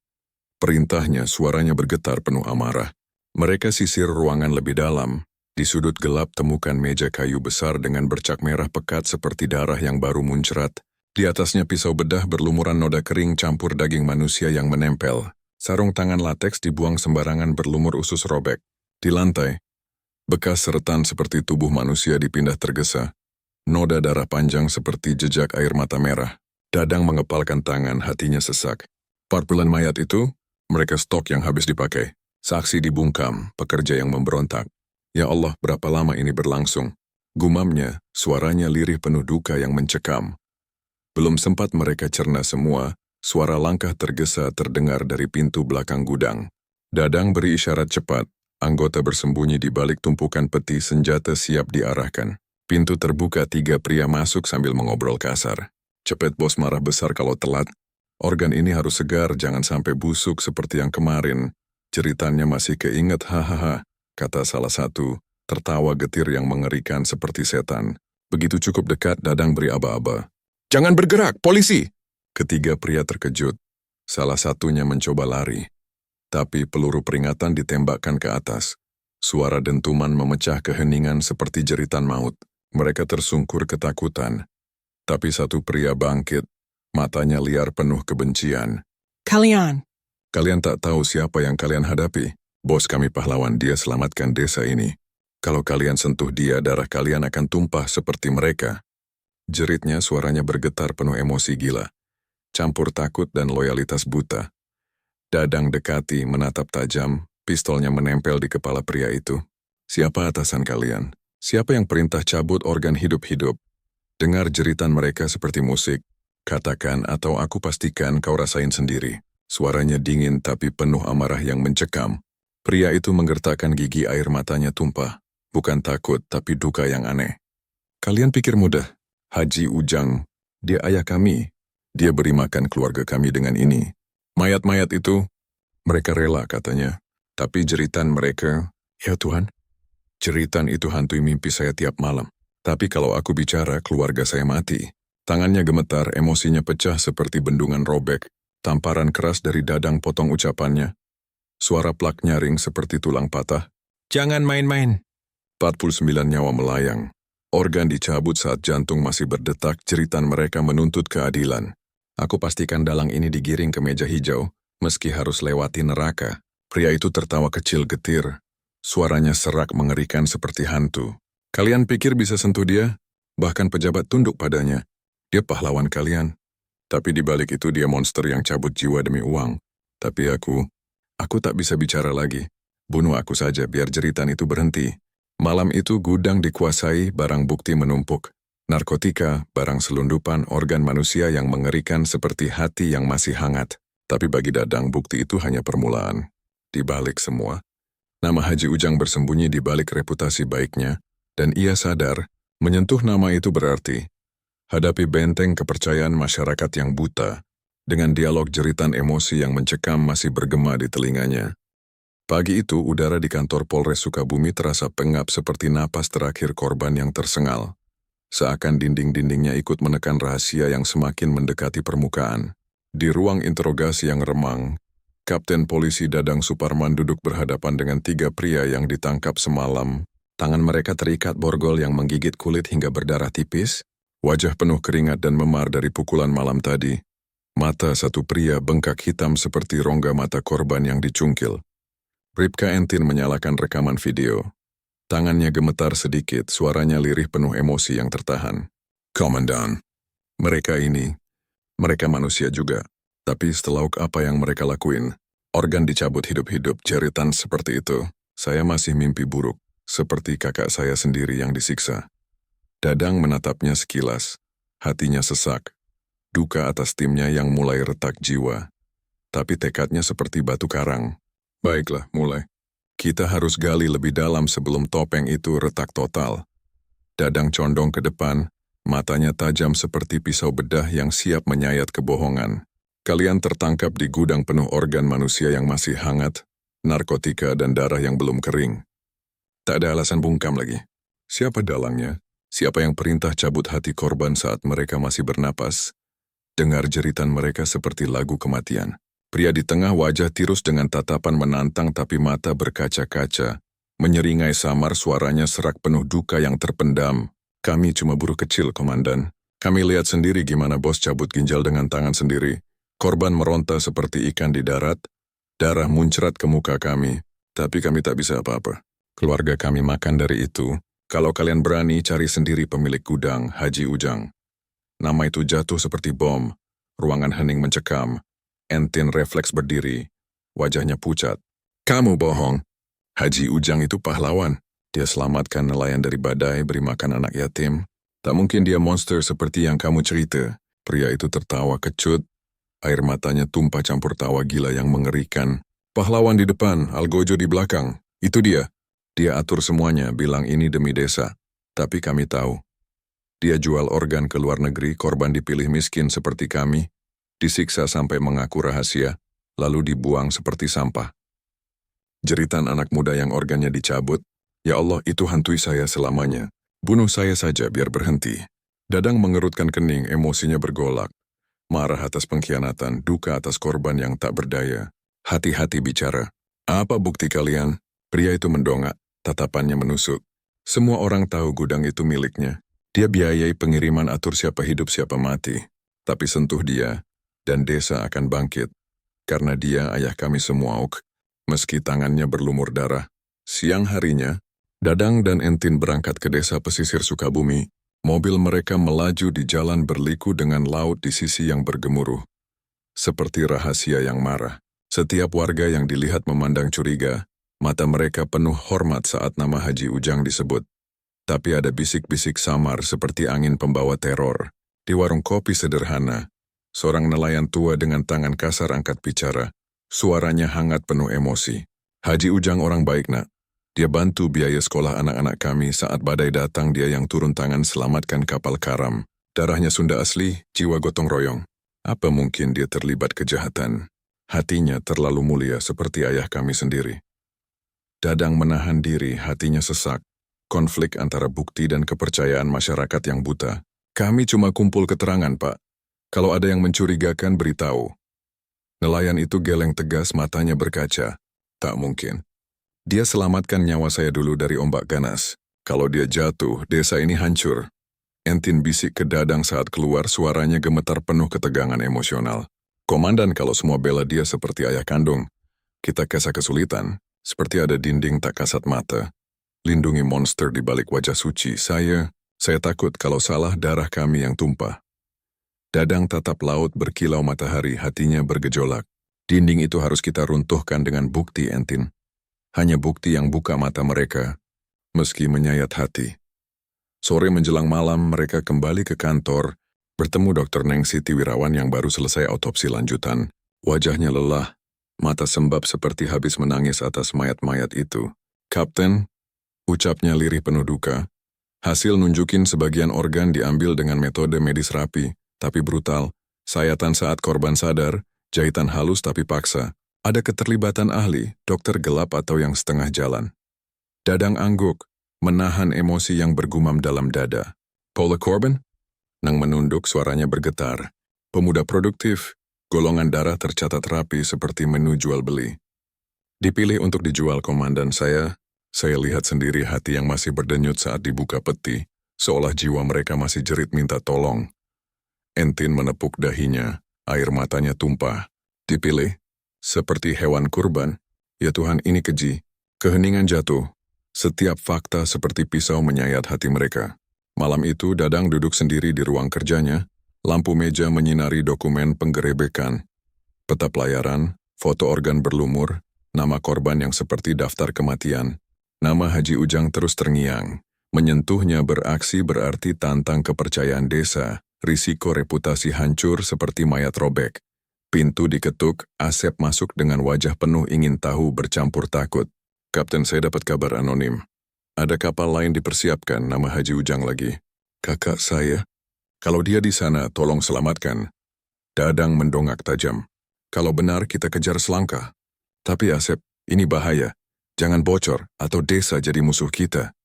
Perintahnya, suaranya bergetar penuh amarah. Mereka sisir ruangan lebih dalam. Di sudut gelap temukan meja kayu besar dengan bercak merah pekat seperti darah yang baru muncrat. Di atasnya pisau bedah berlumuran noda kering campur daging manusia yang menempel. Sarung tangan lateks dibuang sembarangan berlumur usus robek. Di lantai, bekas seretan seperti tubuh manusia dipindah tergesa. Noda darah panjang seperti jejak air mata merah. Dadang mengepalkan tangan, hatinya sesak. 40 mayat itu, mereka stok yang habis dipakai. Saksi dibungkam, pekerja yang memberontak. Ya Allah, berapa lama ini berlangsung? Gumamnya, suaranya lirih penuh duka yang mencekam. Belum sempat mereka cerna semua, suara langkah tergesa terdengar dari pintu belakang gudang. Dadang beri isyarat cepat, anggota bersembunyi di balik tumpukan peti senjata siap diarahkan. Pintu terbuka, 3 pria masuk sambil mengobrol kasar. Cepet bos, marah besar kalau telat. Organ ini harus segar, jangan sampai busuk seperti yang kemarin. Ceritanya masih keinget, hahaha, kata salah satu, tertawa getir yang mengerikan seperti setan. Begitu cukup dekat, Dadang beri aba-aba. Jangan bergerak, polisi! Ketiga pria terkejut. Salah satunya mencoba lari. Tapi peluru peringatan ditembakkan ke atas. Suara dentuman memecah keheningan seperti jeritan maut. Mereka tersungkur ketakutan. Tapi satu pria bangkit. Matanya liar penuh kebencian. Kalian Kalian tak tahu siapa yang kalian hadapi. Bos kami pahlawan, dia selamatkan desa ini. Kalau kalian sentuh dia, darah kalian akan tumpah seperti mereka. Jeritnya, suaranya bergetar penuh emosi gila. Campur takut dan loyalitas buta. Dadang dekati, menatap tajam, pistolnya menempel di kepala pria itu. Siapa atasan kalian? Siapa yang perintah cabut organ hidup-hidup? Dengar jeritan mereka seperti musik. Katakan atau aku pastikan kau rasain sendiri. Suaranya dingin tapi penuh amarah yang mencekam. Pria itu menggertakkan gigi, air matanya tumpah. Bukan takut, tapi duka yang aneh. Kalian pikir mudah? Haji Ujang, dia ayah kami. Dia beri makan keluarga kami dengan ini. Mayat-mayat itu, mereka rela katanya. Tapi jeritan mereka, ya Tuhan, jeritan itu hantui mimpi saya tiap malam. Tapi kalau aku bicara, keluarga saya mati. Tangannya gemetar, emosinya pecah seperti bendungan robek. Tamparan keras dari Dadang potong ucapannya. Suara plak nyaring seperti tulang patah. Jangan main-main. 49 nyawa melayang. Organ dicabut saat jantung masih berdetak, jeritan mereka menuntut keadilan. Aku pastikan dalang ini digiring ke meja hijau, meski harus lewati neraka. Pria itu tertawa kecil getir. Suaranya serak mengerikan seperti hantu. Kalian pikir bisa sentuh dia? Bahkan pejabat tunduk padanya. Dia pahlawan kalian. Tapi di balik itu dia monster yang cabut jiwa demi uang. Tapi aku tak bisa bicara lagi. Bunuh aku saja biar jeritan itu berhenti. Malam itu gudang dikuasai, barang bukti menumpuk. Narkotika, barang selundupan, organ manusia yang mengerikan seperti hati yang masih hangat. Tapi bagi Dadang bukti itu hanya permulaan. Di balik semua, nama Haji Ujang bersembunyi di balik reputasi baiknya, dan ia sadar, menyentuh nama itu berarti hadapi benteng kepercayaan masyarakat yang buta, dengan dialog jeritan emosi yang mencekam masih bergema di telinganya. Pagi itu, udara di kantor Polres Sukabumi terasa pengap seperti napas terakhir korban yang tersengal. Seakan dinding-dindingnya ikut menekan rahasia yang semakin mendekati permukaan. Di ruang interogasi yang remang, Kapten Polisi Dadang Suparman duduk berhadapan dengan 3 pria yang ditangkap semalam. Tangan mereka terikat borgol yang menggigit kulit hingga berdarah tipis. Wajah penuh keringat dan memar dari pukulan malam tadi. Mata satu pria bengkak hitam seperti rongga mata korban yang dicungkil. Bribka Entin menyalakan rekaman video. Tangannya gemetar sedikit, suaranya lirih penuh emosi yang tertahan. Komandan, mereka manusia juga. Tapi setelah apa yang mereka lakuin, organ dicabut hidup-hidup, jeritan seperti itu. Saya masih mimpi buruk, seperti kakak saya sendiri yang disiksa. Dadang menatapnya sekilas. Hatinya sesak. Duka atas timnya yang mulai retak jiwa. Tapi tekadnya seperti batu karang. Baiklah, mulai. Kita harus gali lebih dalam sebelum topeng itu retak total. Dadang condong ke depan, matanya tajam seperti pisau bedah yang siap menyayat kebohongan. Kalian tertangkap di gudang penuh organ manusia yang masih hangat, narkotika dan darah yang belum kering. Tak ada alasan bungkam lagi. Siapa dalangnya? Siapa yang perintah cabut hati korban saat mereka masih bernapas? Dengar jeritan mereka seperti lagu kematian. Pria di tengah wajah tirus dengan tatapan menantang tapi mata berkaca-kaca. Menyeringai samar, suaranya serak penuh duka yang terpendam. Kami cuma buruh kecil, Komandan. Kami lihat sendiri gimana bos cabut ginjal dengan tangan sendiri. Korban meronta seperti ikan di darat. Darah muncrat ke muka kami. Tapi kami tak bisa apa-apa. Keluarga kami makan dari itu. Kalau kalian berani, cari sendiri pemilik gudang, Haji Ujang. Nama itu jatuh seperti bom. Ruangan hening mencekam. Entin refleks berdiri. Wajahnya pucat. Kamu bohong. Haji Ujang itu pahlawan. Dia selamatkan nelayan dari badai, beri makan anak yatim. Tak mungkin dia monster seperti yang kamu cerita. Pria itu tertawa kecut, air matanya tumpah campur tawa gila yang mengerikan. Pahlawan di depan, Algojo di belakang. Itu dia. Dia atur semuanya, bilang ini demi desa. Tapi kami tahu. Dia jual organ ke luar negeri, korban dipilih miskin seperti kami, disiksa sampai mengaku rahasia, lalu dibuang seperti sampah. Jeritan anak muda yang organnya dicabut, ya Allah itu hantui saya selamanya. Bunuh saya saja biar berhenti. Dadang mengerutkan kening, emosinya bergolak. Marah atas pengkhianatan, duka atas korban yang tak berdaya. Hati-hati bicara. Apa bukti kalian? Pria itu mendongak, tatapannya menusuk. Semua orang tahu gudang itu miliknya. Dia biayai pengiriman atur siapa hidup siapa mati. Tapi sentuh dia, dan desa akan bangkit. Karena dia ayah kami semua, Ok. Meski tangannya berlumur darah. Siang harinya, Dadang dan Entin berangkat ke desa pesisir Sukabumi. Mobil mereka melaju di jalan berliku dengan laut di sisi yang bergemuruh. Seperti rahasia yang marah. Setiap warga yang dilihat memandang curiga, mata mereka penuh hormat saat nama Haji Ujang disebut. Tapi ada bisik-bisik samar seperti angin pembawa teror. Di warung kopi sederhana, seorang nelayan tua dengan tangan kasar angkat bicara. Suaranya hangat penuh emosi. Haji Ujang orang baik, nak. Dia bantu biaya sekolah anak-anak kami saat badai datang, dia yang turun tangan selamatkan kapal karam. Darahnya Sunda asli, jiwa gotong royong. Apa mungkin dia terlibat kejahatan? Hatinya terlalu mulia seperti ayah kami sendiri. Dadang menahan diri, hatinya sesak. Konflik antara bukti dan kepercayaan masyarakat yang buta. Kami cuma kumpul keterangan, Pak. Kalau ada yang mencurigakan, beritahu. Nelayan itu geleng tegas, matanya berkaca. Tak mungkin. Dia selamatkan nyawa saya dulu dari ombak ganas. Kalau dia jatuh, desa ini hancur. Entin bisik ke Dadang saat keluar, suaranya gemetar penuh ketegangan emosional. Komandan, kalau semua bela dia seperti ayah kandung, kita kesa kesulitan, seperti ada dinding tak kasat mata. Lindungi monster di balik wajah suci. Saya takut kalau salah darah kami yang tumpah. Dadang tatap laut berkilau matahari, hatinya bergejolak. Dinding itu harus kita runtuhkan dengan bukti, Entin. Hanya bukti yang buka mata mereka, meski menyayat hati. Sore menjelang malam, mereka kembali ke kantor, bertemu Dr. Neng Siti Wirawan yang baru selesai otopsi lanjutan. Wajahnya lelah, mata sembab seperti habis menangis atas mayat-mayat itu. Kapten, ucapnya lirih penuh duka. Hasil nunjukin sebagian organ diambil dengan metode medis rapi, tapi brutal. Sayatan saat korban sadar, jahitan halus tapi paksa. Ada keterlibatan ahli, dokter gelap atau yang setengah jalan. Dadang angguk, menahan emosi yang bergumam dalam dada. Paula Corbin? Nang menunduk, suaranya bergetar. Pemuda produktif, golongan darah tercatat rapi seperti menu jual beli. Dipilih untuk dijual, komandan. Saya lihat sendiri hati yang masih berdenyut saat dibuka peti, seolah jiwa mereka masih jerit minta tolong. Entin menepuk dahinya, air matanya tumpah. Dipilih? Seperti hewan kurban? Ya Tuhan, ini keji. Keheningan jatuh. Setiap fakta seperti pisau menyayat hati mereka. Malam itu Dadang duduk sendiri di ruang kerjanya, lampu meja menyinari dokumen penggerebekan. Peta pelayaran, foto organ berlumur, nama korban yang seperti daftar kematian. Nama Haji Ujang terus terngiang. Menyentuhnya beraksi berarti tantang kepercayaan desa. Risiko reputasi hancur seperti mayat robek. Pintu diketuk, Asep masuk dengan wajah penuh ingin tahu bercampur takut. Kapten, saya dapat kabar anonim. Ada kapal lain dipersiapkan, nama Haji Ujang lagi. Kakak saya? Kalau dia di sana, tolong selamatkan. Dadang mendongak tajam. Kalau benar, kita kejar selangkah. Tapi Asep, ini bahaya. Jangan bocor, atau desa jadi musuh kita.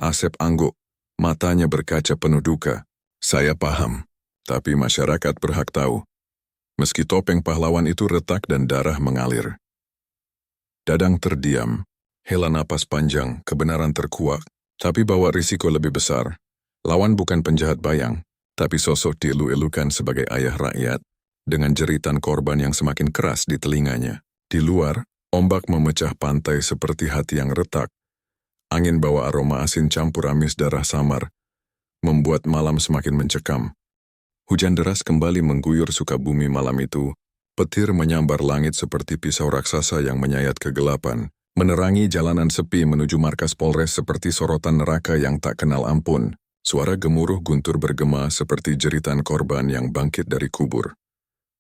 Asep angguk, matanya berkaca penuh duka. Saya paham, tapi masyarakat berhak tahu. Meski topeng pahlawan itu retak dan darah mengalir. Dadang terdiam, hela napas panjang, kebenaran terkuak, tapi bawa risiko lebih besar. Lawan bukan penjahat bayang, tapi sosok dielu-elukan sebagai ayah rakyat, dengan jeritan korban yang semakin keras di telinganya. Di luar, ombak memecah pantai seperti hati yang retak. Angin bawa aroma asin campur amis darah samar, membuat malam semakin mencekam. Hujan deras kembali mengguyur Sukabumi malam itu. Petir menyambar langit seperti pisau raksasa yang menyayat kegelapan. Menerangi jalanan sepi menuju markas Polres seperti sorotan neraka yang tak kenal ampun. Suara gemuruh guntur bergema seperti jeritan korban yang bangkit dari kubur.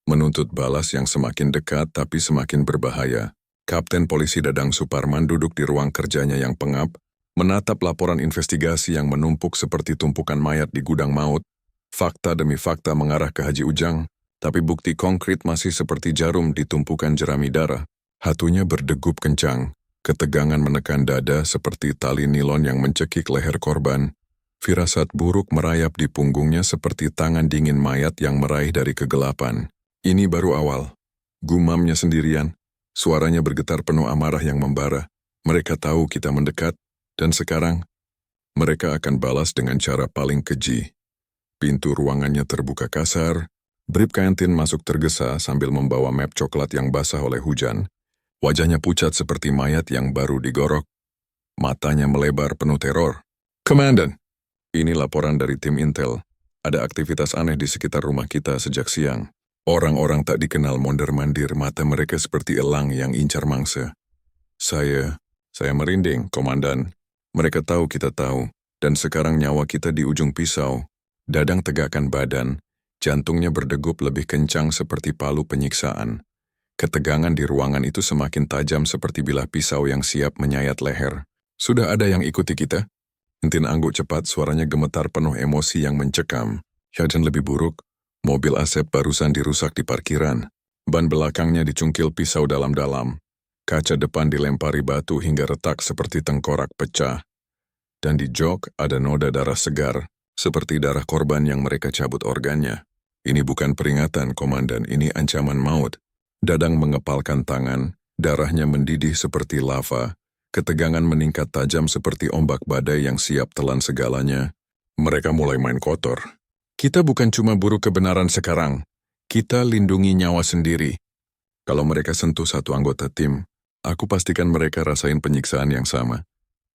Menuntut balas yang semakin dekat tapi semakin berbahaya. Kapten Polisi Dadang Suparman duduk di ruang kerjanya yang pengap, menatap laporan investigasi yang menumpuk seperti tumpukan mayat di gudang maut. Fakta demi fakta mengarah ke Haji Ujang, tapi bukti konkret masih seperti jarum di tumpukan jerami darah. Hatunya berdegup kencang, ketegangan menekan dada seperti tali nilon yang mencekik leher korban. Firasat buruk merayap di punggungnya seperti tangan dingin mayat yang meraih dari kegelapan. Ini baru awal. Gumamnya sendirian. Suaranya bergetar penuh amarah yang membara. Mereka tahu kita mendekat, dan sekarang mereka akan balas dengan cara paling keji. Pintu ruangannya terbuka kasar. Brib Kantin masuk tergesa sambil membawa map coklat yang basah oleh hujan. Wajahnya pucat seperti mayat yang baru digorok. Matanya melebar penuh teror. "Komandan, ini laporan dari tim Intel. Ada aktivitas aneh di sekitar rumah kita sejak siang. Orang-orang tak dikenal mondar-mandir, mata mereka seperti elang yang incar mangsa." Saya merinding, Komandan. Mereka tahu kita tahu, dan sekarang nyawa kita di ujung pisau. Dadang tegakkan badan, jantungnya berdegup lebih kencang seperti palu penyiksaan. Ketegangan di ruangan itu semakin tajam seperti bilah pisau yang siap menyayat leher. "Sudah ada yang ikuti kita?" Entin angguk cepat, suaranya gemetar penuh emosi yang mencekam. Ya, dan lebih buruk, mobil Asep barusan dirusak di parkiran. Ban belakangnya dicungkil pisau dalam-dalam. Kaca depan dilempari batu hingga retak seperti tengkorak pecah. Dan di jok ada noda darah segar, seperti darah korban yang mereka cabut organnya. "Ini bukan peringatan, Komandan, ini ancaman maut." Dadang mengepalkan tangan, darahnya mendidih seperti lava. Ketegangan meningkat tajam seperti ombak badai yang siap telan segalanya. Mereka mulai main kotor. "Kita bukan cuma buru kebenaran sekarang. Kita lindungi nyawa sendiri. Kalau mereka sentuh satu anggota tim, aku pastikan mereka rasain penyiksaan yang sama.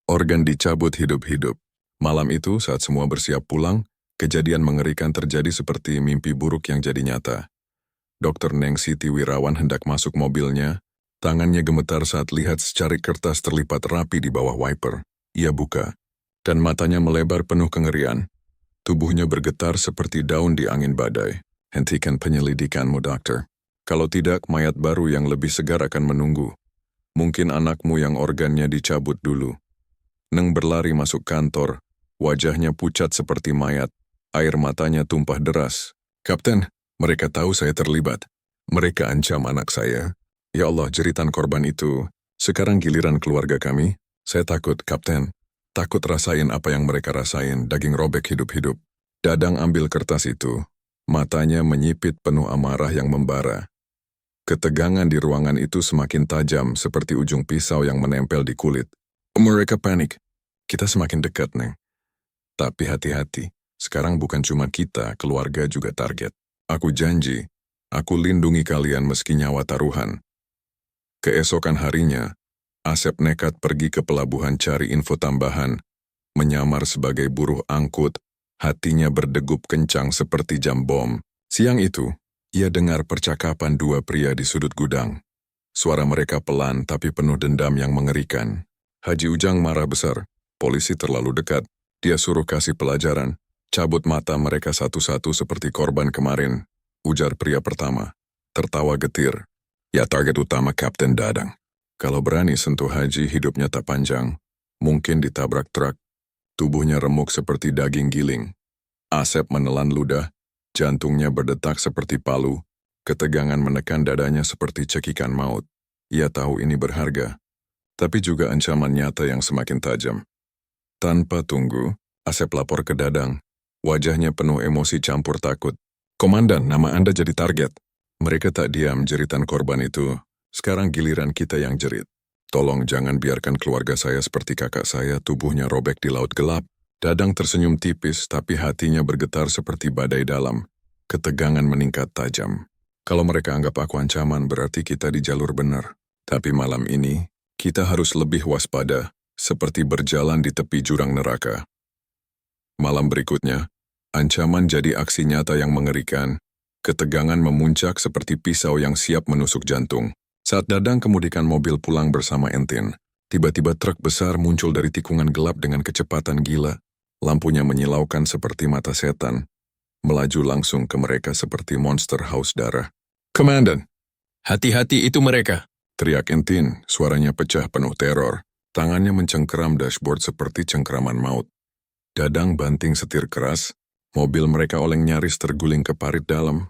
Organ dicabut hidup-hidup." Malam itu, saat semua bersiap pulang, kejadian mengerikan terjadi seperti mimpi buruk yang jadi nyata. Dr. Neng Siti Wirawan hendak masuk mobilnya. Tangannya gemetar saat lihat secarik kertas terlipat rapi di bawah wiper. Ia buka, dan matanya melebar penuh kengerian. Tubuhnya bergetar seperti daun di angin badai. "Hentikan penyelidikanmu, dokter. Kalau tidak, mayat baru yang lebih segar akan menunggu. Mungkin anakmu yang organnya dicabut dulu." Neng berlari masuk kantor. Wajahnya pucat seperti mayat. Air matanya tumpah deras. "Kapten, mereka tahu saya terlibat. Mereka ancam anak saya. Ya Allah, jeritan korban itu. Sekarang giliran keluarga kami. Saya takut, Kapten. Takut rasain apa yang mereka rasain, daging robek hidup-hidup." Dadang ambil kertas itu. Matanya menyipit penuh amarah yang membara. Ketegangan di ruangan itu semakin tajam seperti ujung pisau yang menempel di kulit. Mereka panik. "Kita semakin dekat, Neng. Tapi hati-hati. Sekarang bukan cuma kita, keluarga juga target. Aku janji, aku lindungi kalian meski nyawa taruhan." Keesokan harinya, Asep nekat pergi ke pelabuhan cari info tambahan, menyamar sebagai buruh angkut, hatinya berdegup kencang seperti jam bom. Siang itu, ia dengar percakapan dua pria di sudut gudang. Suara mereka pelan tapi penuh dendam yang mengerikan. Haji Ujang marah besar. Polisi terlalu dekat. Dia suruh kasih pelajaran. Cabut mata mereka satu-satu seperti korban kemarin. Ujar pria pertama. Tertawa getir. "Ya, target utama Kapten Dadang. Kalau berani sentuh Haji, hidupnya tak panjang. Mungkin ditabrak truk." Tubuhnya remuk seperti daging giling. Asep menelan ludah. Jantungnya berdetak seperti palu. Ketegangan menekan dadanya seperti cekikan maut. Ia tahu ini berharga, tapi juga ancaman nyata yang semakin tajam. Tanpa tunggu, Asep lapor ke Dadang. Wajahnya penuh emosi campur takut. "Komandan, nama Anda jadi target." Mereka tak diam, jeritan korban itu. Sekarang giliran kita yang jerit. "Tolong jangan biarkan keluarga saya seperti kakak saya, tubuhnya robek di laut gelap." Dadang tersenyum tipis, tapi hatinya bergetar seperti badai dalam. Ketegangan meningkat tajam. Kalau mereka anggap aku ancaman, berarti kita di jalur benar. Tapi malam ini, kita harus lebih waspada, seperti berjalan di tepi jurang neraka. Malam berikutnya, ancaman jadi aksi nyata yang mengerikan. Ketegangan memuncak seperti pisau yang siap menusuk jantung. Saat Dadang kemudikan mobil pulang bersama Entin, Tiba-tiba truk besar muncul dari tikungan gelap dengan kecepatan gila. Lampunya menyilaukan seperti mata setan, melaju langsung ke mereka seperti monster haus darah. "Komandan!" Hati-hati, itu mereka. teriak Entin, suaranya pecah penuh teror. Tangannya mencengkeram dashboard seperti cengkeraman maut. Dadang banting setir keras, mobil mereka oleng nyaris terguling ke parit dalam.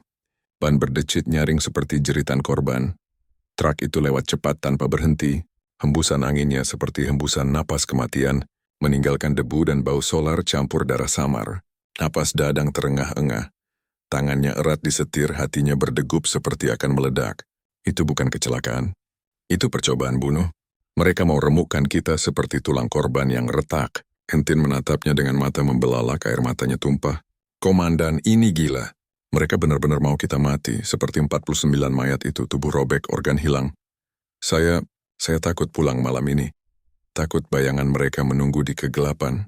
Ban berdecit nyaring seperti jeritan korban. Truk itu lewat cepat tanpa berhenti, hembusan anginnya seperti hembusan napas kematian, meninggalkan debu dan bau solar campur darah samar. Napas Dadang terengah-engah. Tangannya erat di setir, hatinya berdegup seperti akan meledak. Itu bukan kecelakaan. Itu percobaan bunuh. Mereka mau remukkan kita seperti tulang korban yang retak. Entin menatapnya dengan mata membelalak, air matanya tumpah. "Komandan, ini gila. Mereka benar-benar mau kita mati, seperti 49 mayat itu, tubuh robek, organ hilang. Saya takut pulang malam ini. Takut bayangan mereka menunggu di kegelapan."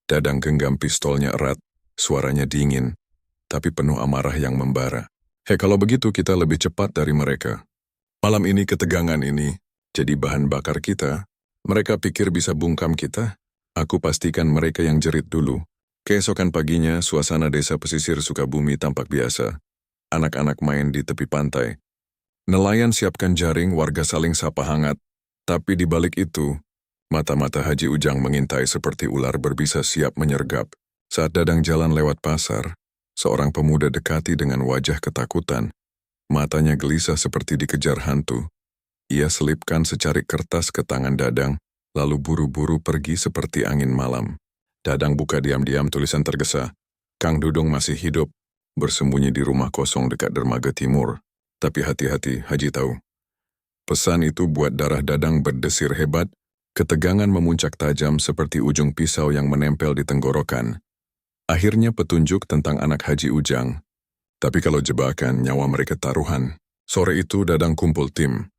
Dadang genggam pistolnya erat, suaranya dingin, tapi penuh amarah yang membara. Kalau begitu kita lebih cepat dari mereka. Malam ini ketegangan ini jadi bahan bakar kita. Mereka pikir bisa bungkam kita. Aku pastikan mereka yang jerit dulu. Keesokan paginya, suasana desa pesisir Sukabumi tampak biasa. Anak-anak main di tepi pantai. Nelayan siapkan jaring, warga saling sapa hangat. Tapi di balik itu, mata-mata Haji Ujang mengintai seperti ular berbisa siap menyergap. Saat Dadang jalan lewat pasar, seorang pemuda dekati dengan wajah ketakutan. Matanya gelisah seperti dikejar hantu. Ia selipkan secarik kertas ke tangan Dadang, lalu buru-buru pergi seperti angin malam. Dadang buka diam-diam tulisan tergesa. "Kang Dudung masih hidup, bersembunyi di rumah kosong dekat dermaga timur. Tapi hati-hati, Haji tahu." Pesan itu buat darah Dadang berdesir hebat, ketegangan memuncak tajam seperti ujung pisau yang menempel di tenggorokan. Akhirnya petunjuk tentang anak Haji Ujang. Tapi kalau jebakan, nyawa mereka taruhan. Sore itu Dadang kumpul tim.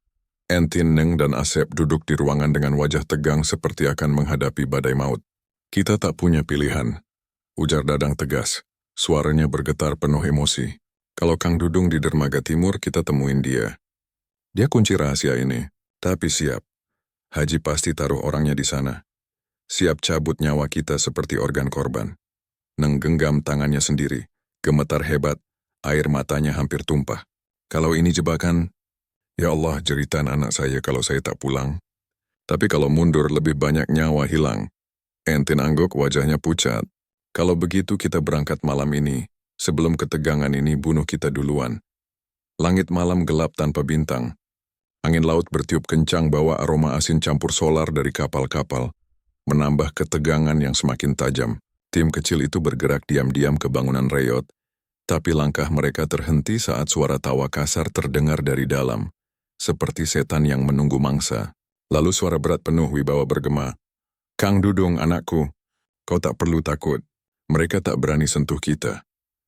Entin, Neng, dan Asep duduk di ruangan dengan wajah tegang seperti akan menghadapi badai maut. "Kita tak punya pilihan," ujar Dadang tegas. Suaranya bergetar penuh emosi. "Kalau Kang Dudung di dermaga timur, kita temuin dia. Dia kunci rahasia ini. Tapi siap. Haji pasti taruh orangnya di sana. Siap cabut nyawa kita seperti organ korban." Neng genggam tangannya sendiri. Gemetar hebat, air matanya hampir tumpah. "Kalau ini jebakan, ya Allah, jeritan anak saya kalau saya tak pulang. Tapi kalau mundur lebih banyak nyawa hilang." Entin angguk, wajahnya pucat. "Kalau begitu kita berangkat malam ini. Sebelum ketegangan ini bunuh kita duluan." Langit malam gelap tanpa bintang. Angin laut bertiup kencang bawa aroma asin campur solar dari kapal-kapal, menambah ketegangan yang semakin tajam. Tim kecil itu bergerak diam-diam ke bangunan reyot, tapi langkah mereka terhenti saat suara tawa kasar terdengar dari dalam, seperti setan yang menunggu mangsa. Lalu suara berat penuh wibawa bergema, "Kang Dudung, anakku, kau tak perlu takut. Mereka tak berani sentuh kita."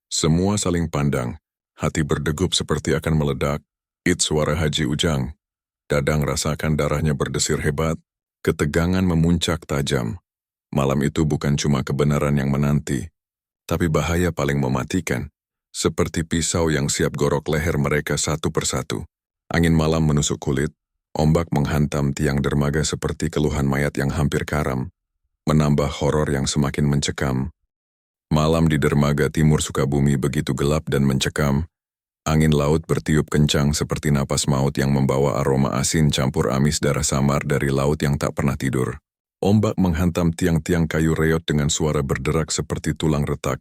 Semua saling pandang, hati berdegup seperti akan meledak. It suara Haji Ujang. Dadang rasakan darahnya berdesir hebat, ketegangan memuncak tajam. Malam itu bukan cuma kebenaran yang menanti, tapi bahaya paling mematikan, seperti pisau yang siap gorok leher mereka satu persatu. Angin malam menusuk kulit, ombak menghantam tiang dermaga seperti keluhan mayat yang hampir karam, menambah horor yang semakin mencekam. Malam di dermaga timur Sukabumi begitu gelap dan mencekam. Angin laut bertiup kencang seperti napas maut yang membawa aroma asin campur amis darah samar dari laut yang tak pernah tidur. Ombak menghantam tiang-tiang kayu reot dengan suara berderak seperti tulang retak.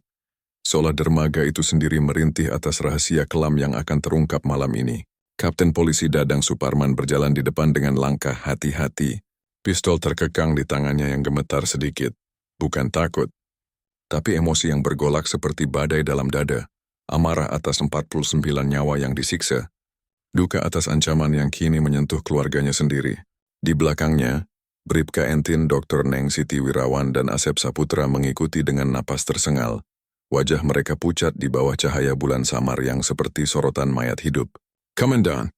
Seolah dermaga itu sendiri merintih atas rahasia kelam yang akan terungkap malam ini. Kapten Polisi Dadang Suparman berjalan di depan dengan langkah hati-hati. Pistol terkekang di tangannya yang gemetar sedikit. Bukan takut, tapi emosi yang bergolak seperti badai dalam dada. Amarah atas 49 nyawa yang disiksa. Duka atas ancaman yang kini menyentuh keluarganya sendiri. Di belakangnya, Bribka Entin, Dr. Neng Siti Wirawan, dan Asep Saputra mengikuti dengan napas tersengal. Wajah mereka pucat di bawah cahaya bulan samar yang seperti sorotan mayat hidup. "Komandan,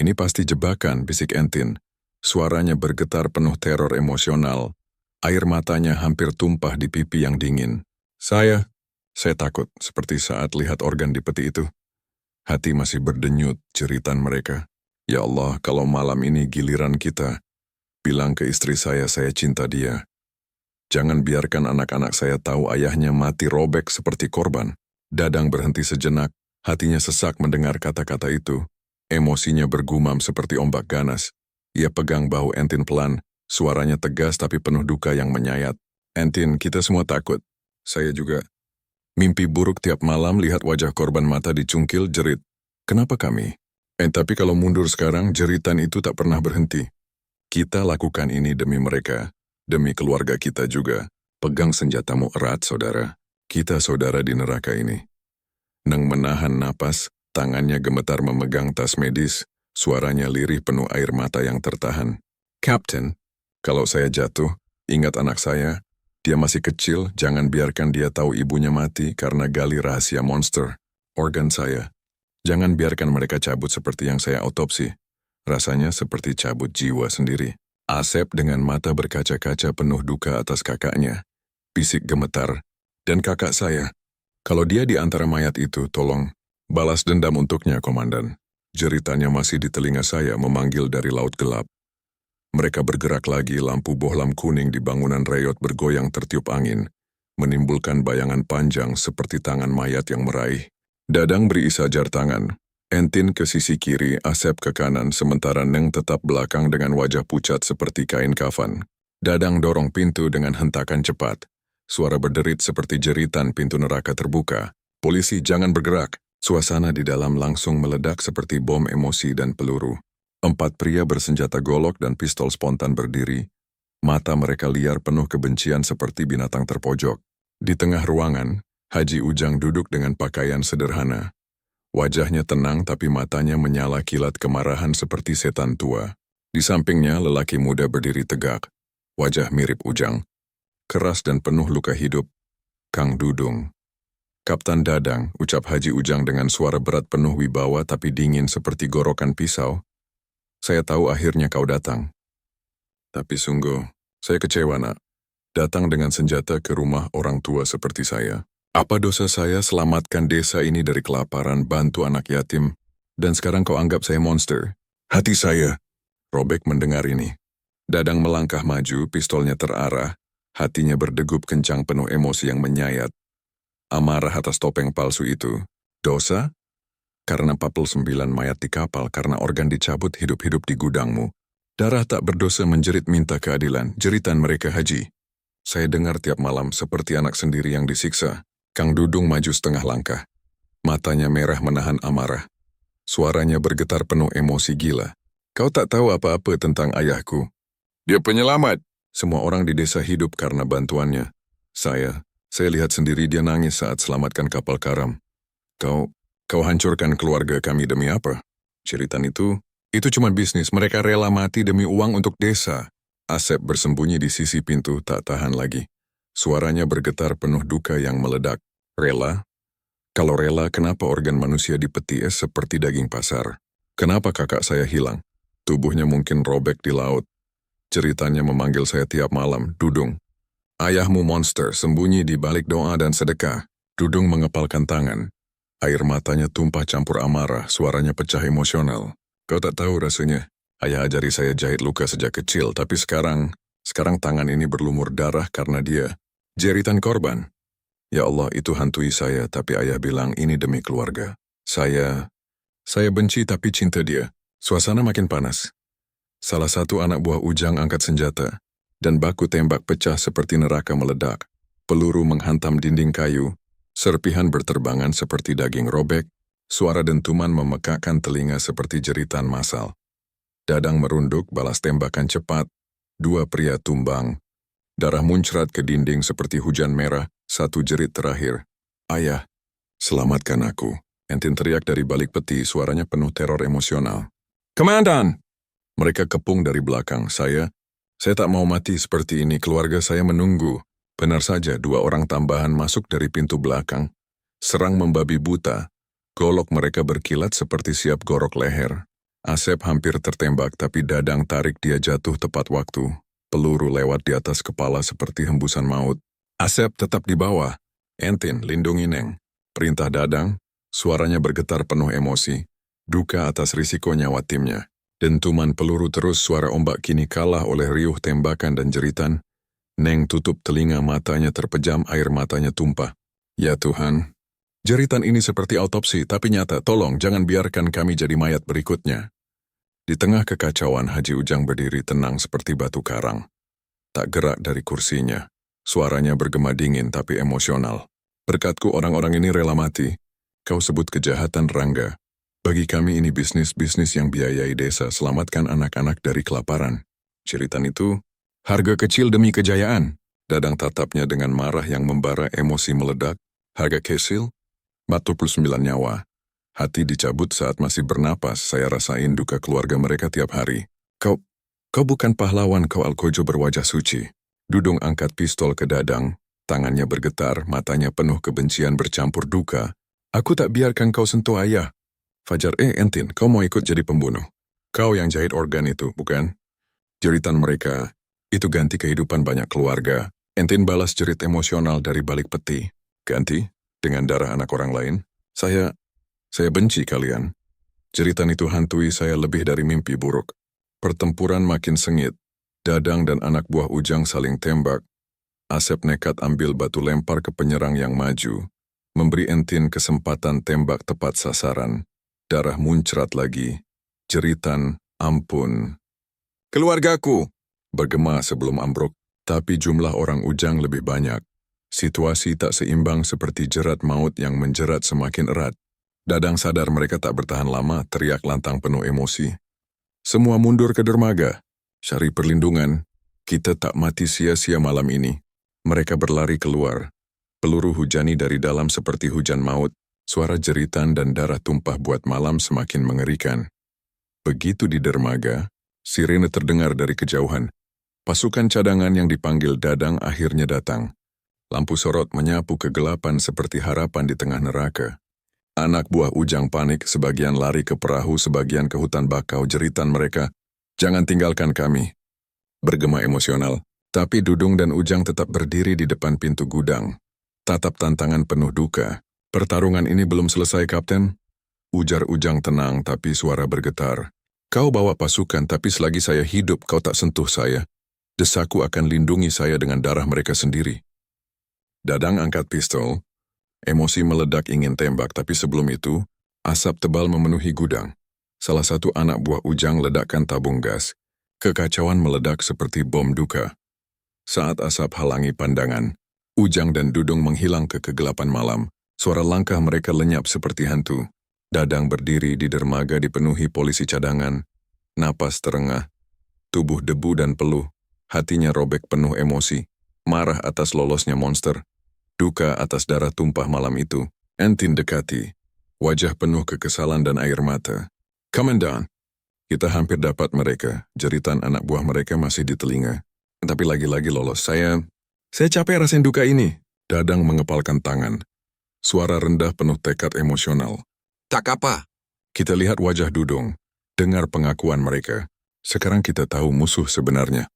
ini pasti jebakan," bisik Entin. Suaranya bergetar penuh teror emosional. Air matanya hampir tumpah di pipi yang dingin. Saya takut seperti saat lihat organ di peti itu. Hati masih berdenyut jeritan mereka. Ya Allah, kalau malam ini giliran kita, Bilang ke istri saya cinta dia. Jangan biarkan anak-anak saya tahu ayahnya mati robek seperti korban. Dadang berhenti sejenak, hatinya sesak mendengar kata-kata itu. Emosinya bergumam seperti ombak ganas. Ia pegang bahu Entin pelan, suaranya tegas tapi penuh duka yang menyayat. Entin, kita semua takut. Saya juga. Mimpi buruk tiap malam lihat wajah korban mata dicungkil jerit. Kenapa kami? Tapi kalau mundur sekarang, jeritan itu tak pernah berhenti. Kita lakukan ini demi mereka, demi keluarga kita juga. Pegang senjatamu erat, saudara. Kita saudara di neraka ini. Neng menahan napas, tangannya gemetar memegang tas medis, suaranya lirih penuh air mata yang tertahan. Captain, kalau saya jatuh, ingat anak saya. Dia masih kecil, jangan biarkan dia tahu ibunya mati karena gali rahasia monster. Organ saya. Jangan biarkan mereka cabut seperti yang saya otopsi. Rasanya seperti cabut jiwa sendiri. Asep dengan mata berkaca-kaca penuh duka atas kakaknya. Fisik gemetar. Dan kakak saya. Kalau dia di antara mayat itu, tolong. Balas dendam untuknya, Komandan. Jeritannya masih di telinga saya memanggil dari laut gelap. Mereka bergerak lagi, lampu bohlam kuning di bangunan reyot bergoyang tertiup angin. Menimbulkan bayangan panjang seperti tangan mayat yang meraih. Dadang beri isajar tangan. Entin ke sisi kiri, Asep ke kanan, sementara Neng tetap belakang dengan wajah pucat seperti kain kafan. Dadang dorong pintu dengan hentakan cepat. Suara berderit seperti jeritan pintu neraka terbuka. Polisi jangan bergerak. Suasana di dalam langsung meledak seperti bom emosi dan peluru. 4 pria bersenjata golok dan pistol spontan berdiri. Mata mereka liar penuh kebencian seperti binatang terpojok. Di tengah ruangan, Haji Ujang duduk dengan pakaian sederhana. Wajahnya tenang tapi matanya menyala kilat kemarahan seperti setan tua. Di sampingnya lelaki muda berdiri tegak. Wajah mirip Ujang. Keras dan penuh luka hidup. Kang Dudung. Kapten Dadang, ucap Haji Ujang dengan suara berat penuh wibawa tapi dingin seperti gorokan pisau. Saya tahu akhirnya kau datang. Tapi sungguh, saya kecewa nak. Datang dengan senjata ke rumah orang tua seperti saya. Apa dosa saya selamatkan desa ini dari kelaparan, bantu anak yatim, dan sekarang kau anggap saya monster? Hati saya robek mendengar ini. Dadang melangkah maju, pistolnya terarah, hatinya berdegup kencang penuh emosi yang menyayat. Amarah atas topeng palsu itu. Dosa? Karena 49 mayat di kapal, karena organ dicabut hidup-hidup di gudangmu. Darah tak berdosa menjerit minta keadilan, jeritan mereka Haji. Saya dengar tiap malam seperti anak sendiri yang disiksa. Kang Dudung maju setengah langkah. Matanya merah menahan amarah. Suaranya bergetar penuh emosi gila. Kau tak tahu apa-apa tentang ayahku. Dia penyelamat. Semua orang di desa hidup karena bantuannya. Saya lihat sendiri dia nangis saat selamatkan kapal karam. Kau hancurkan keluarga kami demi apa? Jeritan itu cuma bisnis. Mereka rela mati demi uang untuk desa. Asep bersembunyi di sisi pintu tak tahan lagi. Suaranya bergetar penuh duka yang meledak. Rela? Kalau rela, kenapa organ manusia dipeti es seperti daging pasar? Kenapa kakak saya hilang? Tubuhnya mungkin robek di laut. Ceritanya memanggil saya tiap malam, Dudung. Ayahmu monster, sembunyi di balik doa dan sedekah. Dudung mengepalkan tangan. Air matanya tumpah campur amarah, suaranya pecah emosional. Kau tak tahu rasanya. Ayah ajari saya jahit luka sejak kecil, tapi sekarang tangan ini berlumur darah karena dia. Jeritan korban. Ya Allah, itu hantui saya, tapi ayah bilang ini demi keluarga. Saya benci tapi cinta dia. Suasana makin panas. Salah satu anak buah Ujang angkat senjata, dan baku tembak pecah seperti neraka meledak. Peluru menghantam dinding kayu, serpihan berterbangan seperti daging robek, suara dentuman memekakkan telinga seperti jeritan massal. Dadang merunduk, balas tembakan cepat. 2 pria tumbang. Darah muncrat ke dinding seperti hujan merah, satu jerit terakhir. Ayah, selamatkan aku. Entin teriak dari balik peti, suaranya penuh teror emosional. Komandan! Mereka kepung dari belakang. Saya tak mau mati seperti ini, keluarga saya menunggu. Benar saja, 2 orang tambahan masuk dari pintu belakang. Serang membabi buta. Golok mereka berkilat seperti siap gorok leher. Asep hampir tertembak, tapi Dadang tarik dia jatuh tepat waktu. Peluru lewat di atas kepala seperti hembusan maut. Asep tetap di bawah. Entin, lindungi Neng. Perintah Dadang, suaranya bergetar penuh emosi. Duka atas risiko nyawa timnya. Dentuman peluru terus, suara ombak kini kalah oleh riuh tembakan dan jeritan. Neng tutup telinga, matanya terpejam, air matanya tumpah. Ya Tuhan, jeritan ini seperti autopsi tapi nyata, tolong jangan biarkan kami jadi mayat berikutnya. Di tengah kekacauan, Haji Ujang berdiri tenang seperti batu karang. Tak gerak dari kursinya. Suaranya bergema dingin tapi emosional. Berkatku orang-orang ini rela mati. Kau sebut kejahatan, Rangga. Bagi kami ini bisnis yang biayai desa, selamatkan anak-anak dari kelaparan. Jeritan itu, harga kecil demi kejayaan. Dadang tatapnya dengan marah yang membara, emosi meledak. Harga kecil? 49 nyawa. Hati dicabut saat masih bernapas, saya rasain duka keluarga mereka tiap hari. Kau bukan pahlawan, kau Alkojo berwajah suci. Dudung angkat pistol ke Dadang, tangannya bergetar, matanya penuh kebencian bercampur duka. Aku tak biarkan kau sentuh ayah. Fajar, Entin, kau mau ikut jadi pembunuh? Kau yang jahit organ itu, bukan? Jeritan mereka, itu ganti kehidupan banyak keluarga. Entin balas jerit emosional dari balik peti. Ganti? Dengan darah anak orang lain? Saya benci kalian. Jeritan itu hantui saya lebih dari mimpi buruk. Pertempuran makin sengit. Dadang dan anak buah Ujang saling tembak. Asep nekat ambil batu lempar ke penyerang yang maju. Memberi Entin kesempatan tembak tepat sasaran. Darah muncrat lagi. Jeritan, ampun. Keluargaku! Bergema sebelum ambruk, tapi jumlah orang Ujang lebih banyak. Situasi tak seimbang seperti jerat maut yang menjerat semakin erat. Dadang sadar mereka tak bertahan lama, teriak lantang penuh emosi. Semua mundur ke dermaga. Cari perlindungan. Kita tak mati sia-sia malam ini. Mereka berlari keluar. Peluru hujani dari dalam seperti hujan maut. Suara jeritan dan darah tumpah buat malam semakin mengerikan. Begitu di dermaga, sirene terdengar dari kejauhan. Pasukan cadangan yang dipanggil Dadang akhirnya datang. Lampu sorot menyapu kegelapan seperti harapan di tengah neraka. Anak buah Ujang panik, sebagian lari ke perahu, sebagian ke hutan bakau. Jeritan mereka, jangan tinggalkan kami. Bergema emosional, tapi Dudung dan Ujang tetap berdiri di depan pintu gudang. Tatap tantangan penuh duka. Pertarungan ini belum selesai, Kapten. Ujar Ujang tenang, tapi suara bergetar. Kau bawa pasukan, tapi selagi saya hidup, kau tak sentuh saya. Desaku akan lindungi saya dengan darah mereka sendiri. Dadang angkat pistol. Emosi meledak ingin tembak, tapi sebelum itu, asap tebal memenuhi gudang. Salah satu anak buah Ujang ledakkan tabung gas. Kekacauan meledak seperti bom duka. Saat asap halangi pandangan, Ujang dan Dudung menghilang ke kegelapan malam. Suara langkah mereka lenyap seperti hantu. Dadang berdiri di dermaga dipenuhi polisi cadangan. Napas terengah. Tubuh debu dan peluh. Hatinya robek penuh emosi. Marah atas lolosnya monster. Duka atas darah tumpah malam itu. Entin dekati. Wajah penuh kekesalan dan air mata. Komandan, kita hampir dapat mereka. Jeritan anak buah mereka masih di telinga. Tapi lagi-lagi lolos. Saya capek rasain duka ini. Dadang mengepalkan tangan. Suara rendah penuh tekad emosional. Tak apa. Kita lihat wajah Dudung. Dengar pengakuan mereka. Sekarang kita tahu musuh sebenarnya.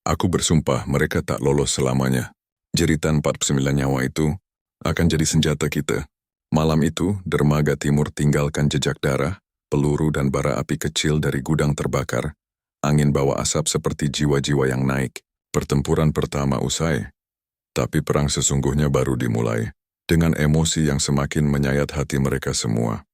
Aku bersumpah mereka tak lolos selamanya. Jeritan 49 nyawa itu akan jadi senjata kita. Malam itu, dermaga timur tinggalkan jejak darah, peluru dan bara api kecil dari gudang terbakar. Angin bawa asap seperti jiwa-jiwa yang naik. Pertempuran pertama usai. Tapi perang sesungguhnya baru dimulai. Dengan emosi yang semakin menyayat hati mereka semua.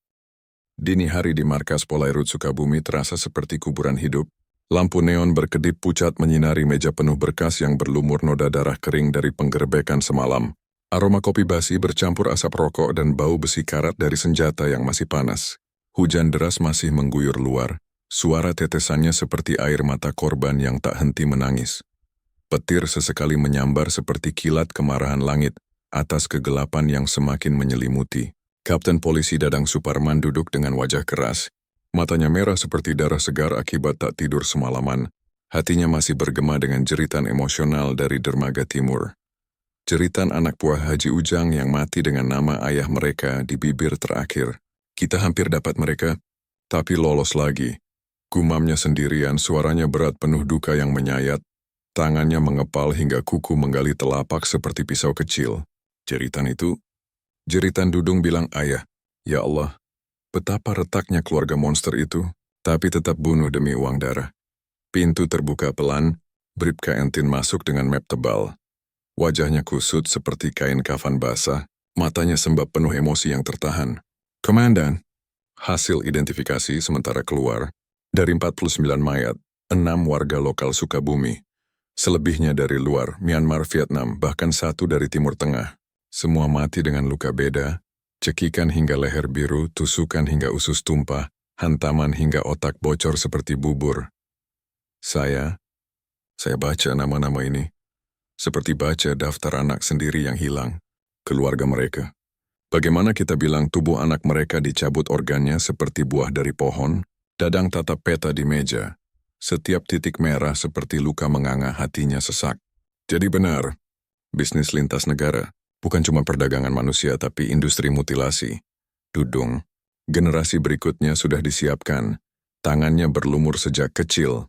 Dini hari di markas Polairut Sukabumi terasa seperti kuburan hidup. Lampu neon berkedip pucat menyinari meja penuh berkas yang berlumur noda darah kering dari penggerebekan semalam. Aroma kopi basi bercampur asap rokok dan bau besi karat dari senjata yang masih panas. Hujan deras masih mengguyur luar. Suara tetesannya seperti air mata korban yang tak henti menangis. Petir sesekali menyambar seperti kilat kemarahan langit atas kegelapan yang semakin menyelimuti. Kapten Polisi Dadang Suparman duduk dengan wajah keras. Matanya merah seperti darah segar akibat tak tidur semalaman. Hatinya masih bergema dengan jeritan emosional dari dermaga timur. Jeritan anak buah Haji Ujang yang mati dengan nama ayah mereka di bibir terakhir. Kita hampir dapat mereka, tapi lolos lagi. Gumamnya sendirian, suaranya berat penuh duka yang menyayat. Tangannya mengepal hingga kuku menggali telapak seperti pisau kecil. Jeritan itu, jeritan Dudung bilang ayah, ya Allah, betapa retaknya keluarga monster itu. tapi tetap bunuh demi uang darah. Pintu terbuka pelan, Bribka Entin masuk dengan map tebal. Wajahnya kusut seperti kain kafan basah, matanya sembab penuh emosi yang tertahan. Komandan, hasil identifikasi sementara keluar, dari 49 mayat, 6 warga lokal Sukabumi. Selebihnya dari luar, Myanmar, Vietnam, bahkan 1 dari Timur Tengah. Semua mati dengan luka beda, cekikan hingga leher biru, tusukan hingga usus tumpah, hantaman hingga otak bocor seperti bubur. Saya baca nama-nama ini, seperti baca daftar anak sendiri yang hilang, keluarga mereka. Bagaimana kita bilang tubuh anak mereka dicabut organnya seperti buah dari pohon, Dadang tatap peta di meja. Setiap titik merah seperti luka menganga hatinya sesak. Jadi benar, bisnis lintas negara, bukan cuma perdagangan manusia tapi industri mutilasi. Dudung, generasi berikutnya sudah disiapkan, tangannya berlumur sejak kecil.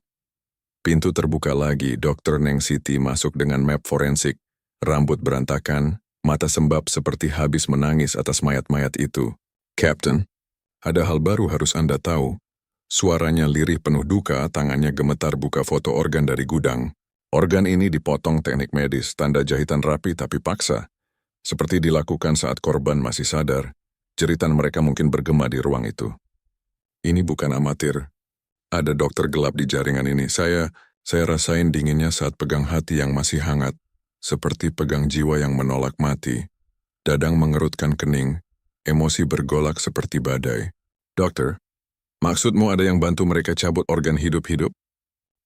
Pintu terbuka lagi, Dr. Neng Siti masuk dengan map forensik, rambut berantakan, mata sembab seperti habis menangis atas mayat-mayat itu. Captain, ada hal baru harus Anda tahu. Suaranya lirih penuh duka, tangannya gemetar buka foto organ dari gudang. Organ ini dipotong teknik medis, tanda jahitan rapi tapi paksa. Seperti dilakukan saat korban masih sadar. Jeritan mereka mungkin bergema di ruang itu. Ini bukan amatir. Ada dokter gelap di jaringan ini. Saya rasain dinginnya saat pegang hati yang masih hangat, seperti pegang jiwa yang menolak mati. Dadang mengerutkan kening, emosi bergolak seperti badai. Dokter, maksudmu ada yang bantu mereka cabut organ hidup-hidup?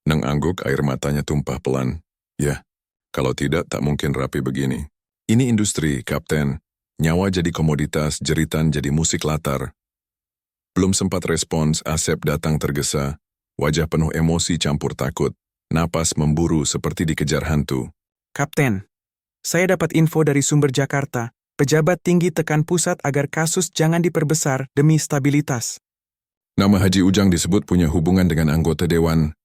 Neng angguk, air matanya tumpah pelan. Ya, kalau tidak tak mungkin rapi begini. Ini industri, Kapten. Nyawa jadi komoditas, jeritan jadi musik latar. Belum sempat respons, Asep datang tergesa. Wajah penuh emosi campur takut. Napas memburu seperti dikejar hantu. Kapten, saya dapat info dari sumber Jakarta. Pejabat tinggi tekan pusat agar kasus jangan diperbesar demi stabilitas. Nama Haji Ujang disebut punya hubungan dengan anggota dewan.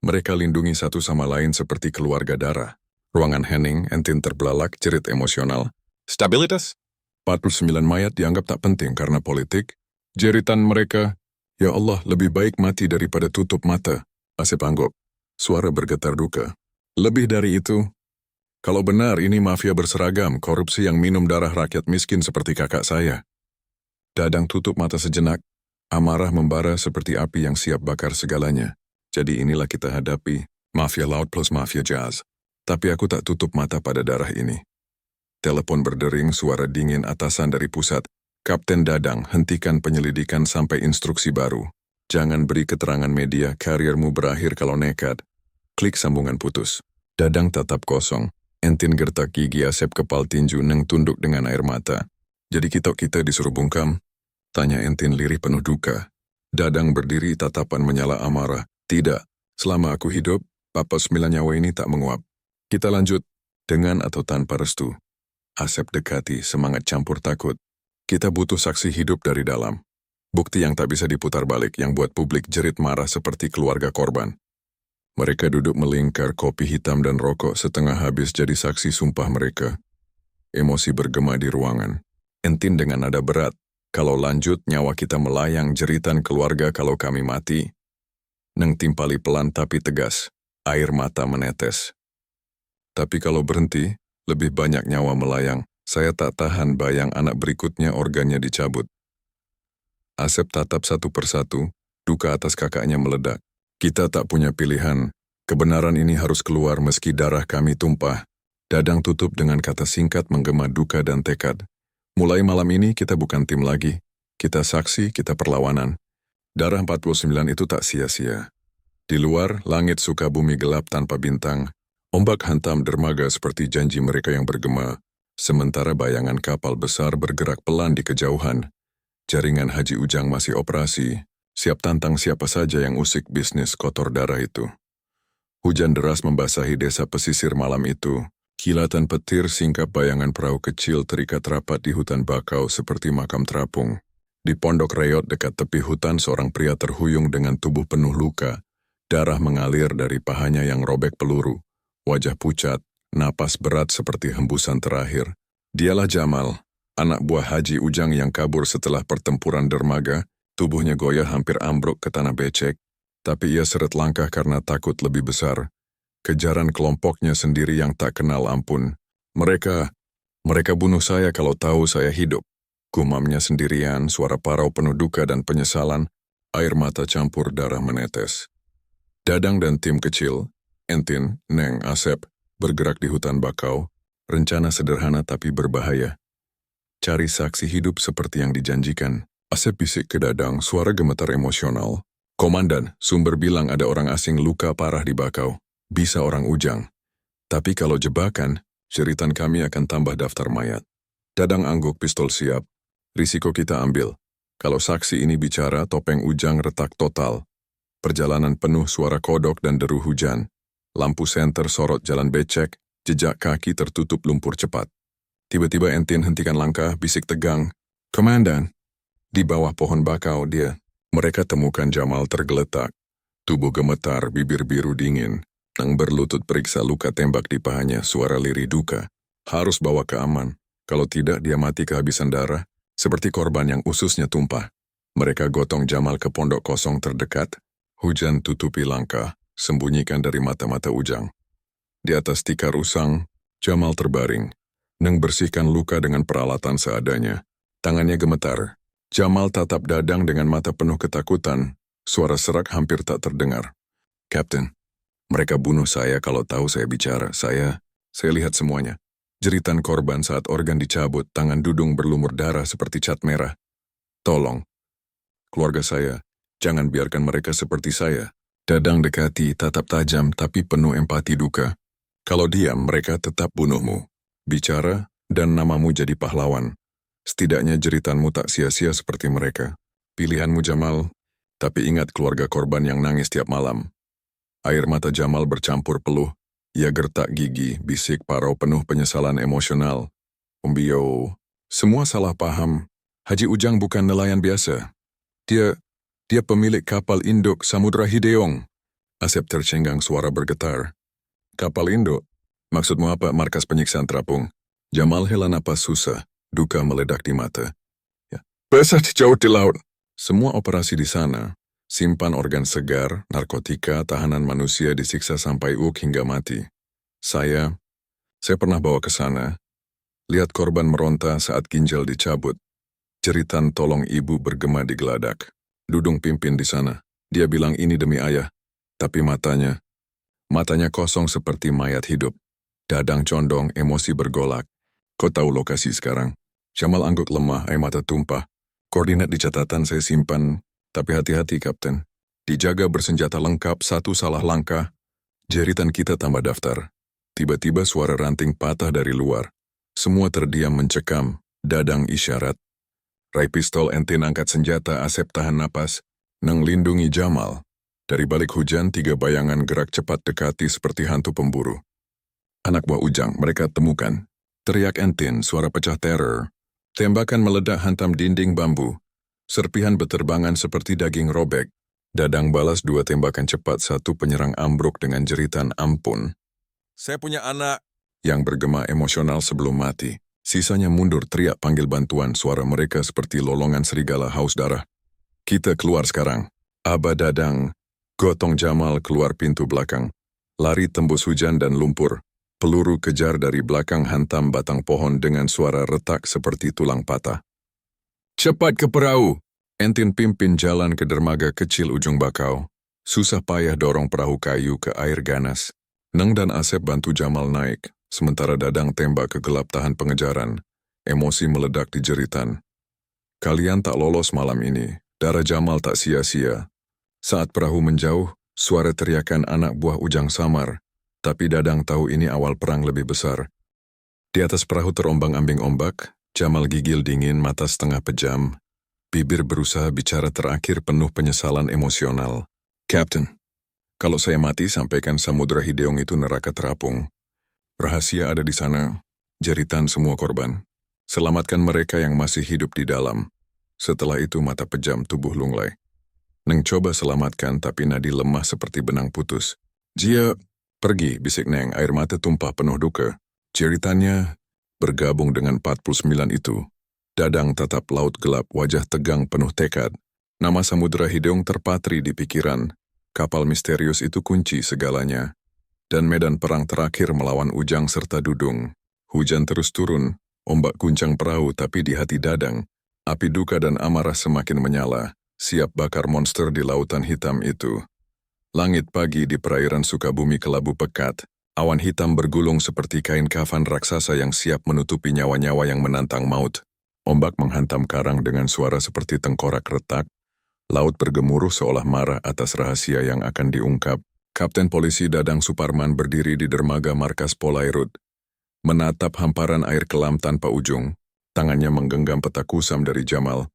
Mereka lindungi satu sama lain seperti keluarga darah. Ruangan Henning, Entin terbelalak, jerit emosional. Stabilitas? 49 mayat dianggap tak penting karena politik. Jeritan mereka, ya Allah, lebih baik mati daripada tutup mata. Asep angguk, suara bergetar duka. Lebih dari itu, kalau benar ini mafia berseragam, korupsi yang minum darah rakyat miskin seperti kakak saya. Dadang tutup mata sejenak, amarah membara seperti api yang siap bakar segalanya. Jadi inilah kita hadapi, mafia laut plus mafia jazz. Tapi aku tak tutup mata pada darah ini. Telepon berdering, suara dingin atasan dari pusat. Kapten Dadang, hentikan penyelidikan sampai instruksi baru. Jangan beri keterangan media, karirmu berakhir kalau nekat. Klik sambungan putus. Dadang tatap kosong. Entin gertak gigi, Asep kepal tinju, Neng tunduk dengan air mata. Jadi kita disuruh bungkam? Tanya Entin lirih penuh duka. Dadang berdiri, tatapan menyala amarah. Tidak, selama aku hidup, papa 9 nyawa ini tak menguap. Kita lanjut, dengan atau tanpa restu. Asep dekati, semangat campur takut. Kita butuh saksi hidup dari dalam. Bukti yang tak bisa diputar balik, yang buat publik jerit marah seperti keluarga korban. Mereka duduk melingkar, kopi hitam dan rokok setengah habis jadi saksi sumpah mereka. Emosi bergema di ruangan. Entin dengan nada berat. Kalau lanjut, nyawa kita melayang, jeritan keluarga kalau kami mati. Neng timpali pelan tapi tegas. Air mata menetes. Tapi kalau berhenti, lebih banyak nyawa melayang. Saya tak tahan bayang anak berikutnya organnya dicabut. Asep tatap satu persatu, duka atas kakaknya meledak. Kita tak punya pilihan. Kebenaran ini harus keluar meski darah kami tumpah. Dadang tutup dengan kata singkat menggema duka dan tekad. Mulai malam ini kita bukan tim lagi. Kita saksi, kita perlawanan. Darah 49 itu tak sia-sia. Di luar, langit Sukabumi gelap tanpa bintang. Ombak hantam dermaga seperti janji mereka yang bergema. Sementara bayangan kapal besar bergerak pelan di kejauhan. Jaringan Haji Ujang masih operasi, siap tantang siapa saja yang usik bisnis kotor darah itu. Hujan deras membasahi desa pesisir malam itu. Kilatan petir singkap bayangan perahu kecil terikat rapat di hutan bakau seperti makam terapung. Di pondok reot dekat tepi hutan seorang pria terhuyung dengan tubuh penuh luka. Darah mengalir dari pahanya yang robek peluru. Wajah pucat, napas berat seperti hembusan terakhir. Dialah Jamal, anak buah Haji Ujang yang kabur setelah pertempuran dermaga, Tubuhnya goyah hampir ambruk ke tanah becek, tapi ia seret langkah karena takut lebih besar. Kejaran kelompoknya sendiri yang tak kenal ampun. Mereka bunuh saya kalau tahu saya hidup. Gumamnya sendirian, suara parau penuh duka dan penyesalan, air mata campur darah menetes. Dadang dan tim kecil, Entin, Neng, Asep, bergerak di hutan bakau, rencana sederhana tapi berbahaya. Cari saksi hidup seperti yang dijanjikan. Asep bisik ke Dadang, suara gemetar emosional. Komandan, sumber bilang ada orang asing luka parah di bakau. Bisa orang Ujang. Tapi kalau jebakan, jeritan kami akan tambah daftar mayat. Dadang angguk, pistol siap. Risiko kita ambil. Kalau saksi ini bicara, topeng Ujang retak total. Perjalanan penuh suara kodok dan deru hujan. Lampu senter sorot jalan becek, jejak kaki tertutup lumpur cepat. Tiba-tiba Entin hentikan langkah, bisik tegang. Komandan. Di bawah pohon bakau mereka temukan Jamal tergeletak. Tubuh gemetar, bibir biru dingin. Nang berlutut periksa luka tembak di pahanya, suara lirih duka. Harus bawa ke aman. Kalau tidak, dia mati kehabisan darah, seperti korban yang ususnya tumpah. Mereka gotong Jamal ke pondok kosong terdekat. Hujan tutupi langkah, sembunyikan dari mata-mata Ujang. Di atas tikar usang, Jamal terbaring. Nang bersihkan luka dengan peralatan seadanya. Tangannya gemetar. Jamal tatap Dadang dengan mata penuh ketakutan. Suara serak hampir tak terdengar. Kapten, mereka bunuh saya kalau tahu saya bicara. Saya lihat semuanya. Jeritan korban saat organ dicabut, tangan Dudung berlumur darah seperti cat merah. Tolong, keluarga saya, jangan biarkan mereka seperti saya. Dadang dekati, tatap tajam tapi penuh empati duka. Kalau diam, mereka tetap bunuhmu. Bicara, dan namamu jadi pahlawan. Setidaknya jeritanmu tak sia-sia seperti mereka. Pilihanmu Jamal, tapi ingat keluarga korban yang nangis tiap malam. Air mata Jamal bercampur peluh. Ia gertak gigi, bisik parau penuh penyesalan emosional. Umbio, semua salah paham. Haji Ujang bukan nelayan biasa. Dia pemilik kapal induk Samudra Hideong. Asep tercengang, suara bergetar. Kapal induk? Maksudmu apa? Markas penyiksaan terapung. Jamal hela napas susah. Duka meledak di mata. Besar jauh di laut. Semua operasi di sana. Simpan organ segar, narkotika, tahanan manusia disiksa sampai hingga mati. Saya pernah bawa ke sana. Lihat korban meronta saat ginjal dicabut. Jeritan tolong ibu bergema di geladak. Dudung pimpin di sana. Dia bilang ini demi ayah. Tapi matanya kosong seperti mayat hidup. Dadang condong, emosi bergolak. Kau tahu lokasi sekarang? Jamal angguk lemah, air mata tumpah. Koordinat di catatan saya simpan, tapi hati-hati Kapten. Dijaga bersenjata lengkap, satu salah langkah, jeritan kita tambah daftar. Tiba-tiba suara ranting patah dari luar. Semua terdiam mencekam, Dadang isyarat. Rai pistol, Entin angkat senjata, Asep tahan napas. Nang lindungi Jamal. Dari balik hujan, 3 bayangan gerak cepat dekati seperti hantu pemburu. Anak buah Ujang, mereka temukan. Teriak Entin, suara pecah teror. Tembakan meledak hantam dinding bambu. Serpihan beterbangan seperti daging robek. Dadang balas 2 tembakan cepat, 1 penyerang ambruk dengan jeritan ampun. Saya punya anak. Yang bergema emosional sebelum mati. Sisanya mundur teriak panggil bantuan, suara mereka seperti lolongan serigala haus darah. Kita keluar sekarang. Aba Dadang, gotong Jamal keluar pintu belakang. Lari tembus hujan dan lumpur. Peluru kejar dari belakang hantam batang pohon dengan suara retak seperti tulang patah. Cepat ke perahu! Entin pimpin jalan ke dermaga kecil ujung bakau. Susah payah dorong perahu kayu ke air ganas. Neng dan Asep bantu Jamal naik, sementara Dadang tembak ke gelap tahan pengejaran. Emosi meledak di jeritan. Kalian tak lolos malam ini. Darah Jamal tak sia-sia. Saat perahu menjauh, suara teriakan anak buah Ujang samar. Tapi Dadang tahu ini awal perang lebih besar. Di atas perahu terombang-ambing ombak, Jamal gigil dingin, mata setengah pejam. Bibir berusaha bicara terakhir penuh penyesalan emosional. Kapten, kalau saya mati, sampaikan Samudra Hideong itu neraka terapung. Rahasia ada di sana, jeritan semua korban. Selamatkan mereka yang masih hidup di dalam. Setelah itu mata pejam, tubuh lunglai. Neng coba selamatkan, tapi nadi lemah seperti benang putus. Jia... Pergi, bisik Neng, air mata tumpah penuh duka. Jeritannya bergabung dengan 49 itu. Dadang tatap laut gelap, wajah tegang penuh tekad. Nama Samudra Hideung terpatri di pikiran. Kapal misterius itu kunci segalanya. Dan medan perang terakhir melawan Ujang serta Dudung. Hujan terus turun, ombak guncang perahu tapi di hati Dadang. Api duka dan amarah semakin menyala, siap bakar monster di lautan hitam itu. Langit pagi di perairan Sukabumi kelabu pekat. Awan hitam bergulung seperti kain kafan raksasa yang siap menutupi nyawa-nyawa yang menantang maut. Ombak menghantam karang dengan suara seperti tengkorak retak. Laut bergemuruh seolah marah atas rahasia yang akan diungkap. Kapten Polisi Dadang Suparman berdiri di dermaga markas Polairut. Menatap hamparan air kelam tanpa ujung. Tangannya menggenggam peta kusam dari Jamal.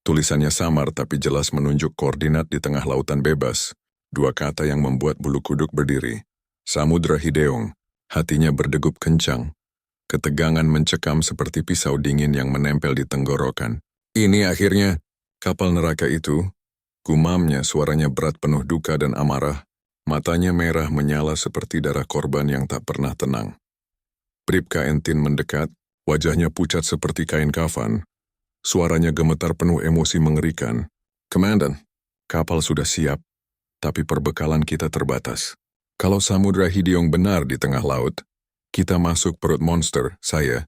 Tulisannya samar tapi jelas menunjuk koordinat di tengah lautan bebas. Dua kata yang membuat bulu kuduk berdiri. Samudra Hideung. Hatinya berdegup kencang. Ketegangan mencekam seperti pisau dingin yang menempel di tenggorokan. Ini akhirnya, kapal neraka itu. Gumamnya suaranya berat penuh duka dan amarah. Matanya merah menyala seperti darah korban yang tak pernah tenang. Bribka Entin mendekat, wajahnya pucat seperti kain kafan. Suaranya gemetar penuh emosi mengerikan. Komandan, kapal sudah siap, tapi perbekalan kita terbatas. Kalau Samudra Hideung benar di tengah laut, kita masuk perut monster, saya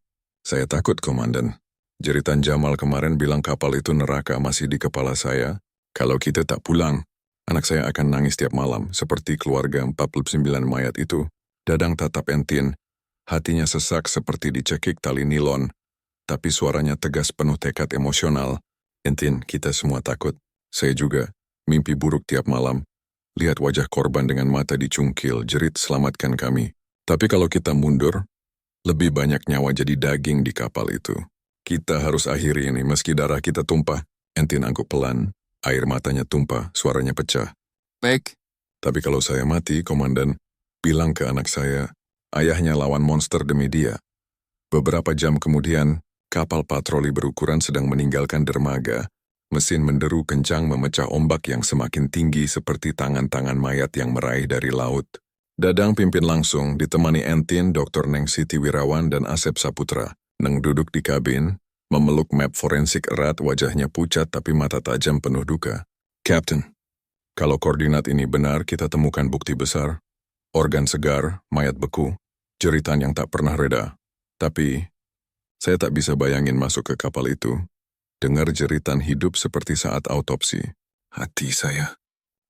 takut, Komandan. Jeritan Jamal kemarin bilang kapal itu neraka masih di kepala saya. Kalau kita tak pulang, anak saya akan nangis tiap malam, seperti keluarga 49 mayat itu. Dadang tatap Entin, hatinya sesak seperti dicekik tali nilon, tapi suaranya tegas penuh tekad emosional. Entin, kita semua takut. Saya juga, mimpi buruk tiap malam. Lihat wajah korban dengan mata dicungkil, jerit selamatkan kami. Tapi kalau kita mundur, lebih banyak nyawa jadi daging di kapal itu. Kita harus akhiri ini meski darah kita tumpah. Entin angguk pelan. Air matanya tumpah, suaranya pecah. Baik. Tapi kalau saya mati, Komandan, bilang ke anak saya, ayahnya lawan monster demi dia. Beberapa jam kemudian, kapal patroli berukuran sedang meninggalkan dermaga. Mesin menderu kencang memecah ombak yang semakin tinggi seperti tangan-tangan mayat yang meraih dari laut. Dadang pimpin langsung, ditemani Entin, Dr. Neng Siti Wirawan, dan Asep Saputra. Neng duduk di kabin, memeluk map forensik erat, wajahnya pucat tapi mata tajam penuh duka. Captain, kalau koordinat ini benar, kita temukan bukti besar. Organ segar, mayat beku, jeritan yang tak pernah reda. Tapi, saya tak bisa bayangin masuk ke kapal itu. Dengar jeritan hidup seperti saat autopsi. Hati saya.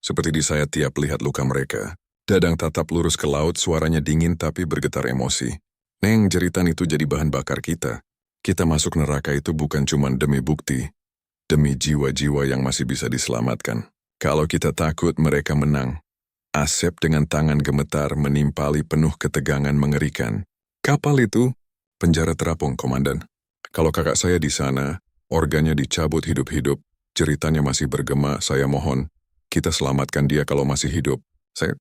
Seperti di saya tiap lihat luka mereka. Dadang tatap lurus ke laut, suaranya dingin tapi bergetar emosi. Neng, jeritan itu jadi bahan bakar kita. Kita masuk neraka itu bukan cuma demi bukti, demi jiwa-jiwa yang masih bisa diselamatkan. Kalau kita takut, mereka menang. Asep dengan tangan gemetar menimpali penuh ketegangan mengerikan. Kapal itu, penjara terapung, Komandan. Kalau kakak saya di sana, organnya dicabut hidup-hidup, jeritannya masih bergema, saya mohon, kita selamatkan dia kalau masih hidup. Saya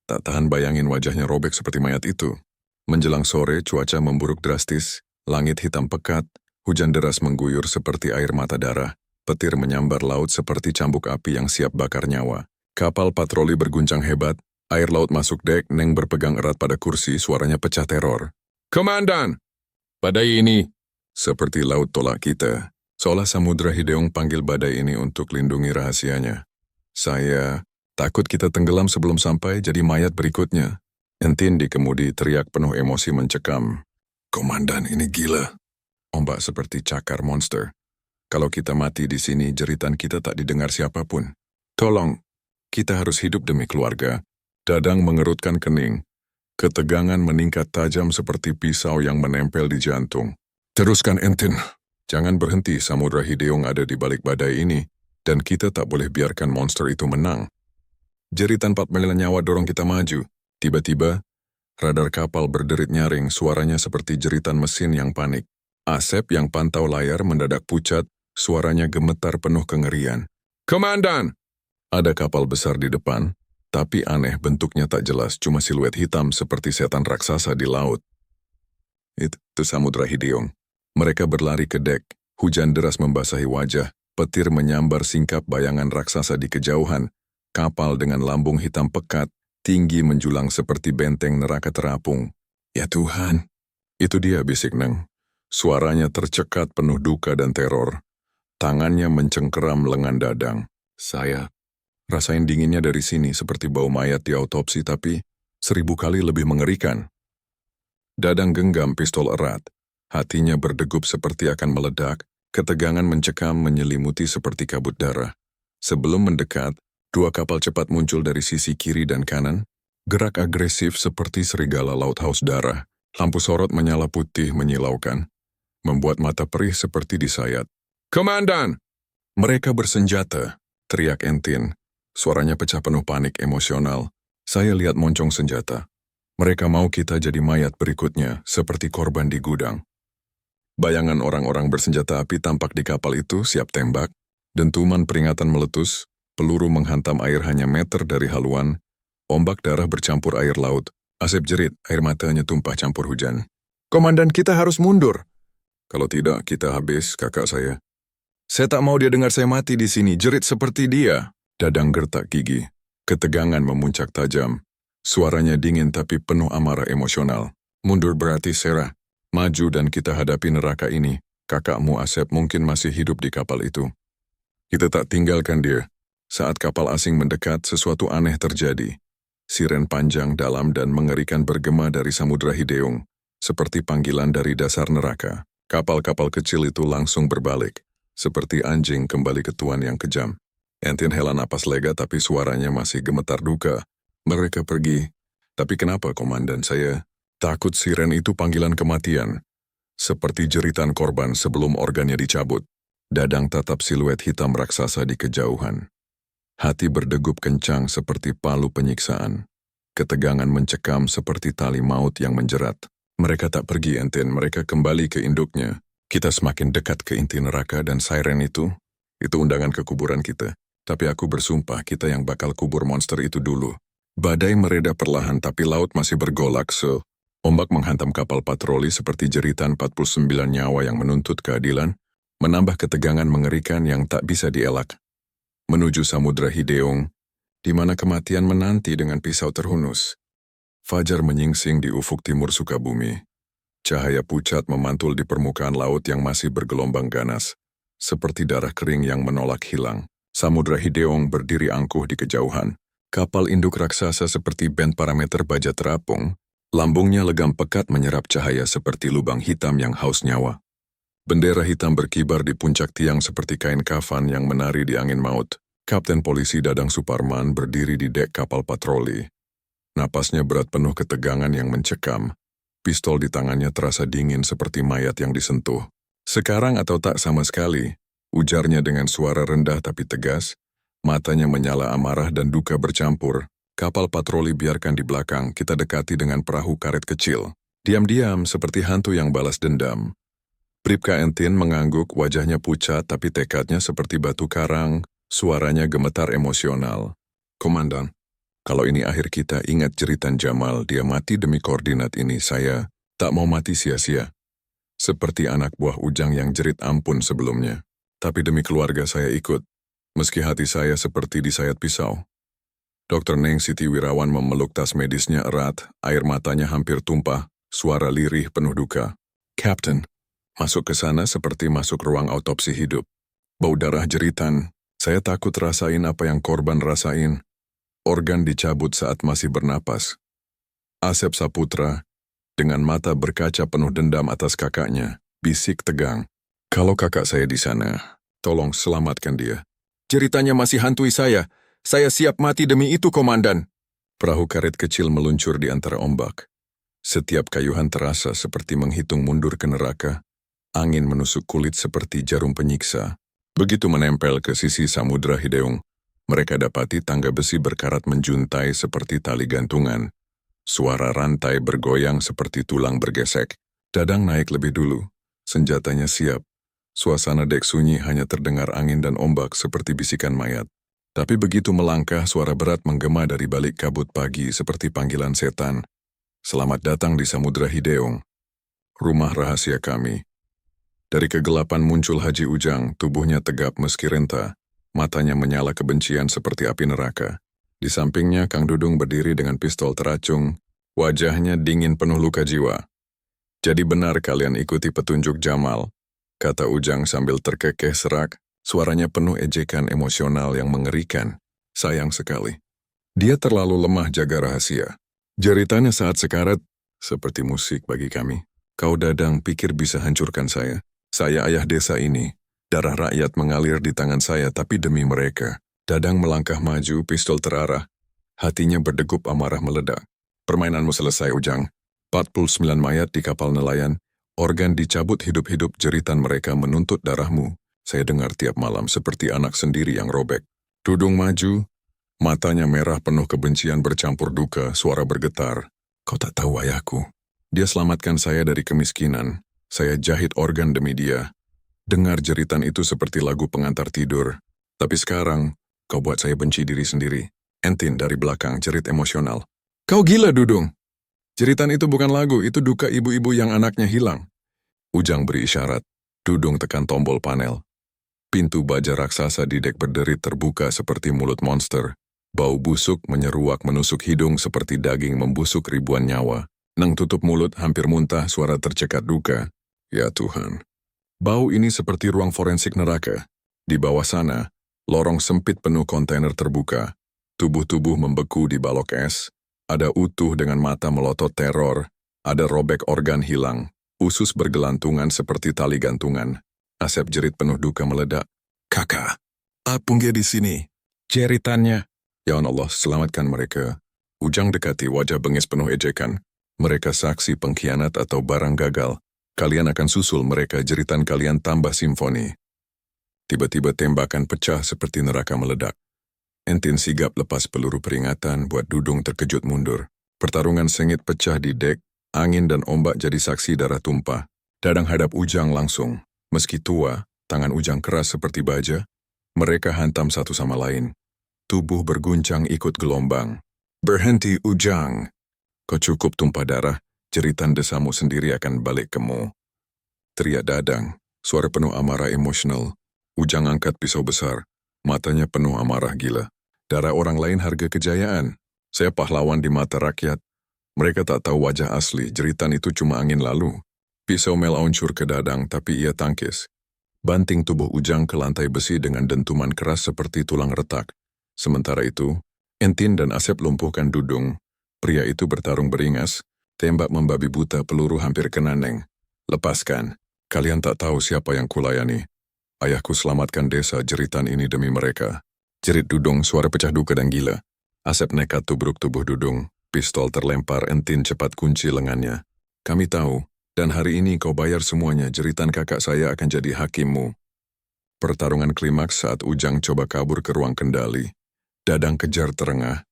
tak tahan bayangin wajahnya robek seperti mayat itu. Menjelang sore, cuaca memburuk drastis. Langit hitam pekat, hujan deras mengguyur seperti air mata darah, petir menyambar laut seperti cambuk api yang siap bakar nyawa. Kapal patroli berguncang hebat, air laut masuk dek, Neng berpegang erat pada kursi, suaranya pecah teror. Komandan! Badai ini! Seperti laut tolak kita, seolah Samudra Hideung panggil badai ini untuk lindungi rahasianya. Saya takut kita tenggelam sebelum sampai jadi mayat berikutnya. Entin di kemudi teriak penuh emosi mencekam. Komandan, ini gila. Ombak seperti cakar monster. Kalau kita mati di sini, jeritan kita tak didengar siapapun. Tolong, kita harus hidup demi keluarga. Dadang mengerutkan kening. Ketegangan meningkat tajam seperti pisau yang menempel di jantung. Teruskan, Entin. Jangan berhenti, Samudra Hideung ada di balik badai ini. Dan kita tak boleh biarkan monster itu menang. Jeritan 4 miliar nyawa dorong kita maju. Tiba-tiba, radar kapal berderit nyaring, suaranya seperti jeritan mesin yang panik. Asep yang pantau layar mendadak pucat, suaranya gemetar penuh kengerian. Komandan! Ada kapal besar di depan, tapi aneh bentuknya tak jelas, cuma siluet hitam seperti setan raksasa di laut. Itu Samudra Hideung. Mereka berlari ke dek, hujan deras membasahi wajah, petir menyambar singkap bayangan raksasa di kejauhan, kapal dengan lambung hitam pekat, tinggi menjulang seperti benteng neraka terapung. Ya Tuhan, itu dia, bisik Neng. Suaranya tercekat penuh duka dan teror. Tangannya mencengkeram lengan Dadang. Saya rasain dinginnya dari sini seperti bau mayat di autopsi, tapi 1000 kali lebih mengerikan. Dadang genggam pistol erat. Hatinya berdegup seperti akan meledak, ketegangan mencekam menyelimuti seperti kabut darah. Sebelum mendekat, 2 kapal cepat muncul dari sisi kiri dan kanan, gerak agresif seperti serigala laut haus darah. Lampu sorot menyala putih menyilaukan, membuat mata perih seperti disayat. "Komandan!" "Mereka bersenjata," teriak Entin. Suaranya pecah penuh panik emosional. Saya lihat moncong senjata. Mereka mau kita jadi mayat berikutnya, seperti korban di gudang. Bayangan orang-orang bersenjata api tampak di kapal itu siap tembak. Dentuman peringatan meletus, peluru menghantam air hanya meter dari haluan. Ombak darah bercampur air laut. Asep jerit, air matanya tumpah campur hujan. "Komandan, kita harus mundur." "Kalau tidak, kita habis, kakak saya." "Saya tak mau dia dengar saya mati di sini, jerit seperti dia." Dadang gertak gigi. Ketegangan memuncak tajam. Suaranya dingin tapi penuh amarah emosional. "Mundur berarti serah. Maju dan kita hadapi neraka ini. Kakakmu Asep mungkin masih hidup di kapal itu." Kita tak tinggalkan dia. Saat kapal asing mendekat, sesuatu aneh terjadi. Siren panjang, dalam dan mengerikan bergema dari Samudra Hideung, seperti panggilan dari dasar neraka. Kapal-kapal kecil itu langsung berbalik, seperti anjing kembali ke tuan yang kejam. Entin hela napas lega tapi suaranya masih gemetar duka. "Mereka pergi. Tapi kenapa, komandan? Saya takut siren itu panggilan kematian. Seperti jeritan korban sebelum organnya dicabut." Dadang tatap siluet hitam raksasa di kejauhan. Hati berdegup kencang seperti palu penyiksaan. Ketegangan mencekam seperti tali maut yang menjerat. "Mereka tak pergi, Entin. Mereka kembali ke induknya. Kita semakin dekat ke inti neraka dan siren itu undangan ke kuburan kita. Tapi aku bersumpah kita yang bakal kubur monster itu dulu." Badai mereda perlahan tapi laut masih bergolak, ombak menghantam kapal patroli seperti jeritan 49 nyawa yang menuntut keadilan, menambah ketegangan mengerikan yang tak bisa dielak. Menuju Samudra Hideung, di mana kematian menanti dengan pisau terhunus. Fajar menyingsing di ufuk timur Sukabumi. Cahaya pucat memantul di permukaan laut yang masih bergelombang ganas, seperti darah kering yang menolak hilang. Samudra Hideung berdiri angkuh di kejauhan. Kapal induk raksasa seperti band parameter baja terapung, lambungnya legam pekat menyerap cahaya seperti lubang hitam yang haus nyawa. Bendera hitam berkibar di puncak tiang seperti kain kafan yang menari di angin maut. Kapten Polisi Dadang Suparman berdiri di dek kapal patroli. Napasnya berat penuh ketegangan yang mencekam. Pistol di tangannya terasa dingin seperti mayat yang disentuh. "Sekarang atau tak sama sekali," ujarnya dengan suara rendah tapi tegas. Matanya menyala amarah dan duka bercampur. Kapal patroli biarkan di belakang, kita dekati dengan perahu karet kecil. Diam-diam seperti hantu yang balas dendam. Bribka Entin mengangguk, wajahnya pucat tapi tekadnya seperti batu karang, suaranya gemetar emosional. "Komandan, kalau ini akhir kita, ingat jeritan Jamal, dia mati demi koordinat ini, saya tak mau mati sia-sia. Seperti anak buah Ujang yang jerit ampun sebelumnya. Tapi demi keluarga saya ikut, meski hati saya seperti disayat pisau." Dr. Neng Siti Wirawan memeluk tas medisnya erat, air matanya hampir tumpah, suara lirih penuh duka. "Captain, masuk ke sana seperti masuk ruang autopsi hidup. Bau darah jeritan, saya takut rasain apa yang korban rasain. Organ dicabut saat masih bernapas." Asep Saputra, dengan mata berkaca penuh dendam atas kakaknya, bisik tegang. "Kalau kakak saya di sana, tolong selamatkan dia." "Jeritanya masih hantui saya. Saya siap mati demi itu, komandan." Perahu karet kecil meluncur di antara ombak. Setiap kayuhan terasa seperti menghitung mundur ke neraka. Angin menusuk kulit seperti jarum penyiksa. Begitu menempel ke sisi Samudra Hideung, mereka dapati tangga besi berkarat menjuntai seperti tali gantungan. Suara rantai bergoyang seperti tulang bergesek. Dadang naik lebih dulu. Senjatanya siap. Suasana dek sunyi, hanya terdengar angin dan ombak seperti bisikan mayat. Tapi begitu melangkah, suara berat menggema dari balik kabut pagi seperti panggilan setan. "Selamat datang di Samudra Hideung, rumah rahasia kami." Dari kegelapan muncul Haji Ujang, tubuhnya tegap meski renta, matanya menyala kebencian seperti api neraka. Di sampingnya Kang Dudung berdiri dengan pistol teracung, wajahnya dingin penuh luka jiwa. "Jadi benar kalian ikuti petunjuk Jamal," kata Ujang sambil terkekeh serak. Suaranya penuh ejekan emosional yang mengerikan. Sayang sekali. Dia terlalu lemah jaga rahasia. Jeritannya saat sekarat, seperti musik bagi kami. Kau Dadang pikir bisa hancurkan saya? Saya ayah desa ini. Darah rakyat mengalir di tangan saya, tapi demi mereka. Dadang melangkah maju, pistol terarah. Hatinya berdegup, amarah meledak. Permainanmu selesai, Ujang. 49 mayat di kapal nelayan. Organ dicabut hidup-hidup, jeritan mereka menuntut darahmu. Saya dengar tiap malam seperti anak sendiri yang robek. Dudung maju, matanya merah penuh kebencian bercampur duka, suara bergetar. Kau tak tahu ayahku. Dia selamatkan saya dari kemiskinan. Saya jahit organ demi dia. Dengar jeritan itu seperti lagu pengantar tidur. Tapi sekarang, kau buat saya benci diri sendiri. Entin dari belakang jerit emosional. Kau gila, Dudung. Jeritan itu bukan lagu, itu duka ibu-ibu yang anaknya hilang. Ujang beri isyarat. Dudung tekan tombol panel. Pintu baja raksasa di dek berderit terbuka seperti mulut monster. Bau busuk menyeruak menusuk hidung seperti daging membusuk ribuan nyawa. Neng tutup mulut, hampir muntah, suara tercekat duka. Ya Tuhan. Bau ini seperti ruang forensik neraka. Di bawah sana, lorong sempit penuh kontainer terbuka. Tubuh-tubuh membeku di balok es. Ada utuh dengan mata melotot teror. Ada robek organ hilang. Usus bergelantungan seperti tali gantungan. Asep jerit penuh duka meledak. Kakak, apung dia di sini? Jeritannya. Ya Allah, selamatkan mereka. Ujang dekati, wajah bengis penuh ejekan. Mereka saksi pengkhianat atau barang gagal. Kalian akan susul mereka, jeritan kalian tambah simfoni. Tiba-tiba tembakan pecah seperti neraka meledak. Entin sigap lepas peluru peringatan buat Dudung terkejut mundur. Pertarungan sengit pecah di dek, angin dan ombak jadi saksi darah tumpah. Dadang hadap Ujang langsung. Meski tua, tangan Ujang keras seperti baja. Mereka hantam satu sama lain. Tubuh berguncang ikut gelombang. Berhenti, Ujang. Kau cukup tumpah darah, jeritan desamu sendiri akan balik kemu. Teriak Dadang, suara penuh amarah emosional. Ujang angkat pisau besar, matanya penuh amarah gila. Darah orang lain harga kejayaan. Saya pahlawan di mata rakyat. Mereka tak tahu wajah asli, jeritan itu cuma angin lalu. Pisau melauncur ke Dadang, tapi ia tangkis. Banting tubuh Ujang ke lantai besi dengan dentuman keras seperti tulang retak. Sementara itu, Entin dan Asep lumpuhkan Dudung. Pria itu bertarung beringas, tembak membabi buta, peluru hampir kena Neng. Lepaskan, kalian tak tahu siapa yang kulayani. Ayahku selamatkan desa, jeritan ini demi mereka. Jerit Dudung, suara pecah duka dan gila. Asep nekat tubruk tubuh Dudung, pistol terlempar, Entin cepat kunci lengannya. Kami tahu, dan hari ini kau bayar semuanya, jeritan kakak saya akan jadi hakimmu. Pertarungan klimaks saat Ujang coba kabur ke ruang kendali. Dadang kejar terengah.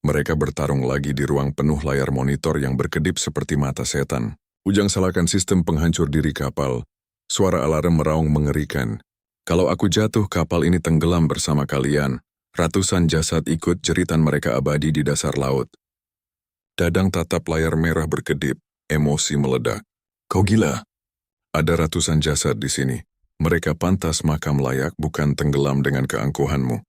Mereka bertarung lagi di ruang penuh layar monitor yang berkedip seperti mata setan. Ujang salahkan sistem penghancur diri kapal. Suara alarm meraung mengerikan. Kalau aku jatuh, kapal ini tenggelam bersama kalian. Ratusan jasad ikut, jeritan mereka abadi di dasar laut. Dadang tatap layar merah berkedip, emosi meledak. Kau gila? Ada ratusan jasad di sini. Mereka pantas makam layak, bukan tenggelam dengan keangkuhanmu.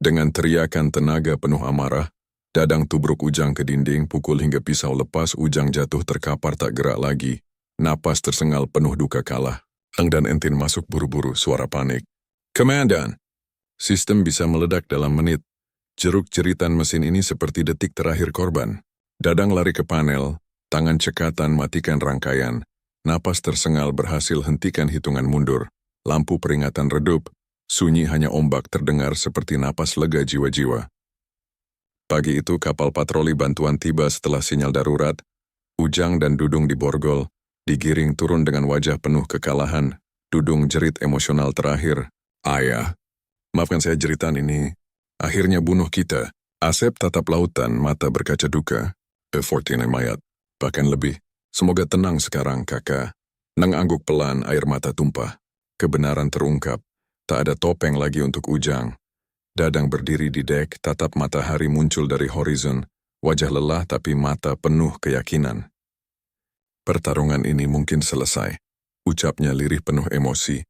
Dengan teriakan tenaga penuh amarah, Dadang tubruk Ujang ke dinding, pukul hingga pisau lepas, Ujang jatuh terkapar tak gerak lagi. Napas tersengal penuh duka kalah. Eng dan Entin masuk buru-buru, suara panik. Komandan! Sistem bisa meledak dalam menit. Jeruk jeritan mesin ini seperti detik terakhir korban. Dadang lari ke panel, tangan cekatan matikan rangkaian. Napas tersengal berhasil hentikan hitungan mundur. Lampu peringatan redup. Sunyi hanya ombak terdengar seperti napas lega jiwa-jiwa. Pagi itu kapal patroli bantuan tiba setelah sinyal darurat. Ujang dan Dudung diborgol, digiring turun dengan wajah penuh kekalahan. Dudung jerit emosional terakhir. Ayah, maafkan saya, jeritan ini akhirnya bunuh kita. Asep tatap lautan, mata berkaca duka. 49 mayat, bahkan lebih. Semoga tenang sekarang, kakak. Neng angguk pelan, air mata tumpah. Kebenaran terungkap. Tak ada topeng lagi untuk Ujang. Dadang berdiri di dek, tatap matahari muncul dari horizon, wajah lelah tapi mata penuh keyakinan. Pertarungan ini mungkin selesai, ucapnya lirih penuh emosi.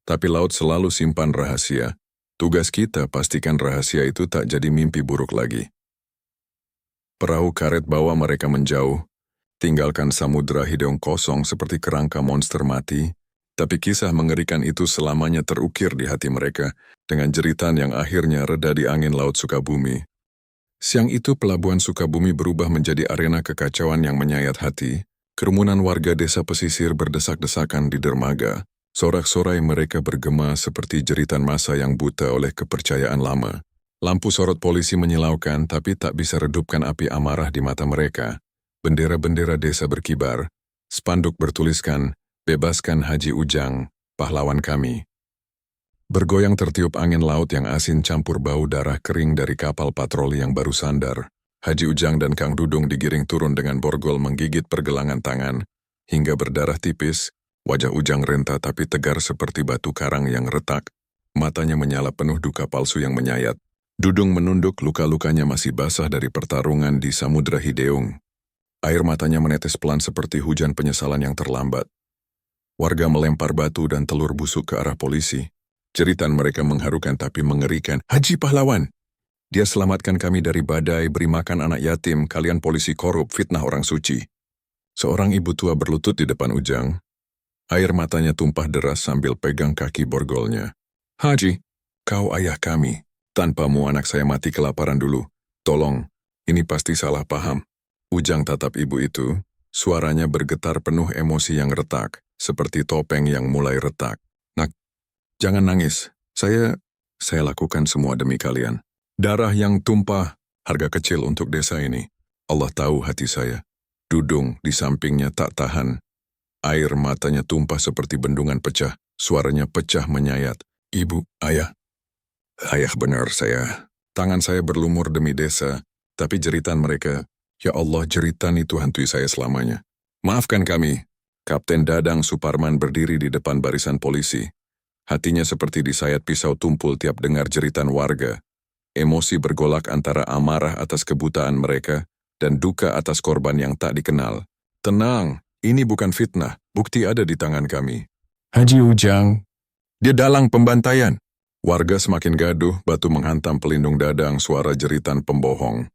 Tapi laut selalu simpan rahasia. Tugas kita pastikan rahasia itu tak jadi mimpi buruk lagi. Perahu karet bawa mereka menjauh, tinggalkan samudera hidung kosong seperti kerangka monster mati. Tapi kisah mengerikan itu selamanya terukir di hati mereka dengan jeritan yang akhirnya reda di angin laut Sukabumi. Siang itu pelabuhan Sukabumi berubah menjadi arena kekacauan yang menyayat hati. Kerumunan warga desa pesisir berdesak-desakan di dermaga. Sorak-sorai mereka bergema seperti jeritan massa yang buta oleh kepercayaan lama. Lampu sorot polisi menyilaukan tapi tak bisa redupkan api amarah di mata mereka. Bendera-bendera desa berkibar. Spanduk bertuliskan, "Bebaskan Haji Ujang, pahlawan kami." Bergoyang tertiup angin laut yang asin campur bau darah kering dari kapal patroli yang baru sandar. Haji Ujang dan Kang Dudung digiring turun dengan borgol menggigit pergelangan tangan, hingga berdarah tipis, wajah Ujang renta tapi tegar seperti batu karang yang retak, matanya menyala penuh duka palsu yang menyayat. Dudung menunduk, luka-lukanya masih basah dari pertarungan di Samudra Hideung. Air matanya menetes pelan seperti hujan penyesalan yang terlambat. Warga melempar batu dan telur busuk ke arah polisi. Jeritan mereka mengharukan tapi mengerikan. "Haji pahlawan! Dia selamatkan kami dari badai, beri makan anak yatim, kalian polisi korup, fitnah orang suci." Seorang ibu tua berlutut di depan Ujang. Air matanya tumpah deras sambil pegang kaki borgolnya. "Haji, kau ayah kami. Tanpamu anak saya mati kelaparan dulu. Tolong, ini pasti salah paham." Ujang tatap ibu itu, suaranya bergetar penuh emosi yang retak, seperti topeng yang mulai retak. "Nak, jangan nangis. Saya lakukan semua demi kalian. Darah yang tumpah, harga kecil untuk desa ini. Allah tahu hati saya." Dudung di sampingnya tak tahan. Air matanya tumpah seperti bendungan pecah, suaranya pecah menyayat. "Ibu, ayah. Ayah benar saya. Tangan saya berlumur demi desa, tapi jeritan mereka, ya Allah jeritan itu hantui saya selamanya. Maafkan kami." Kapten Dadang Suparman berdiri di depan barisan polisi. Hatinya seperti disayat pisau tumpul tiap dengar jeritan warga. Emosi bergolak antara amarah atas kebutaan mereka dan duka atas korban yang tak dikenal. "Tenang, ini bukan fitnah, bukti ada di tangan kami." "Haji Ujang, dia dalang pembantaian." Warga semakin gaduh, batu menghantam pelindung Dadang, suara jeritan pembohong.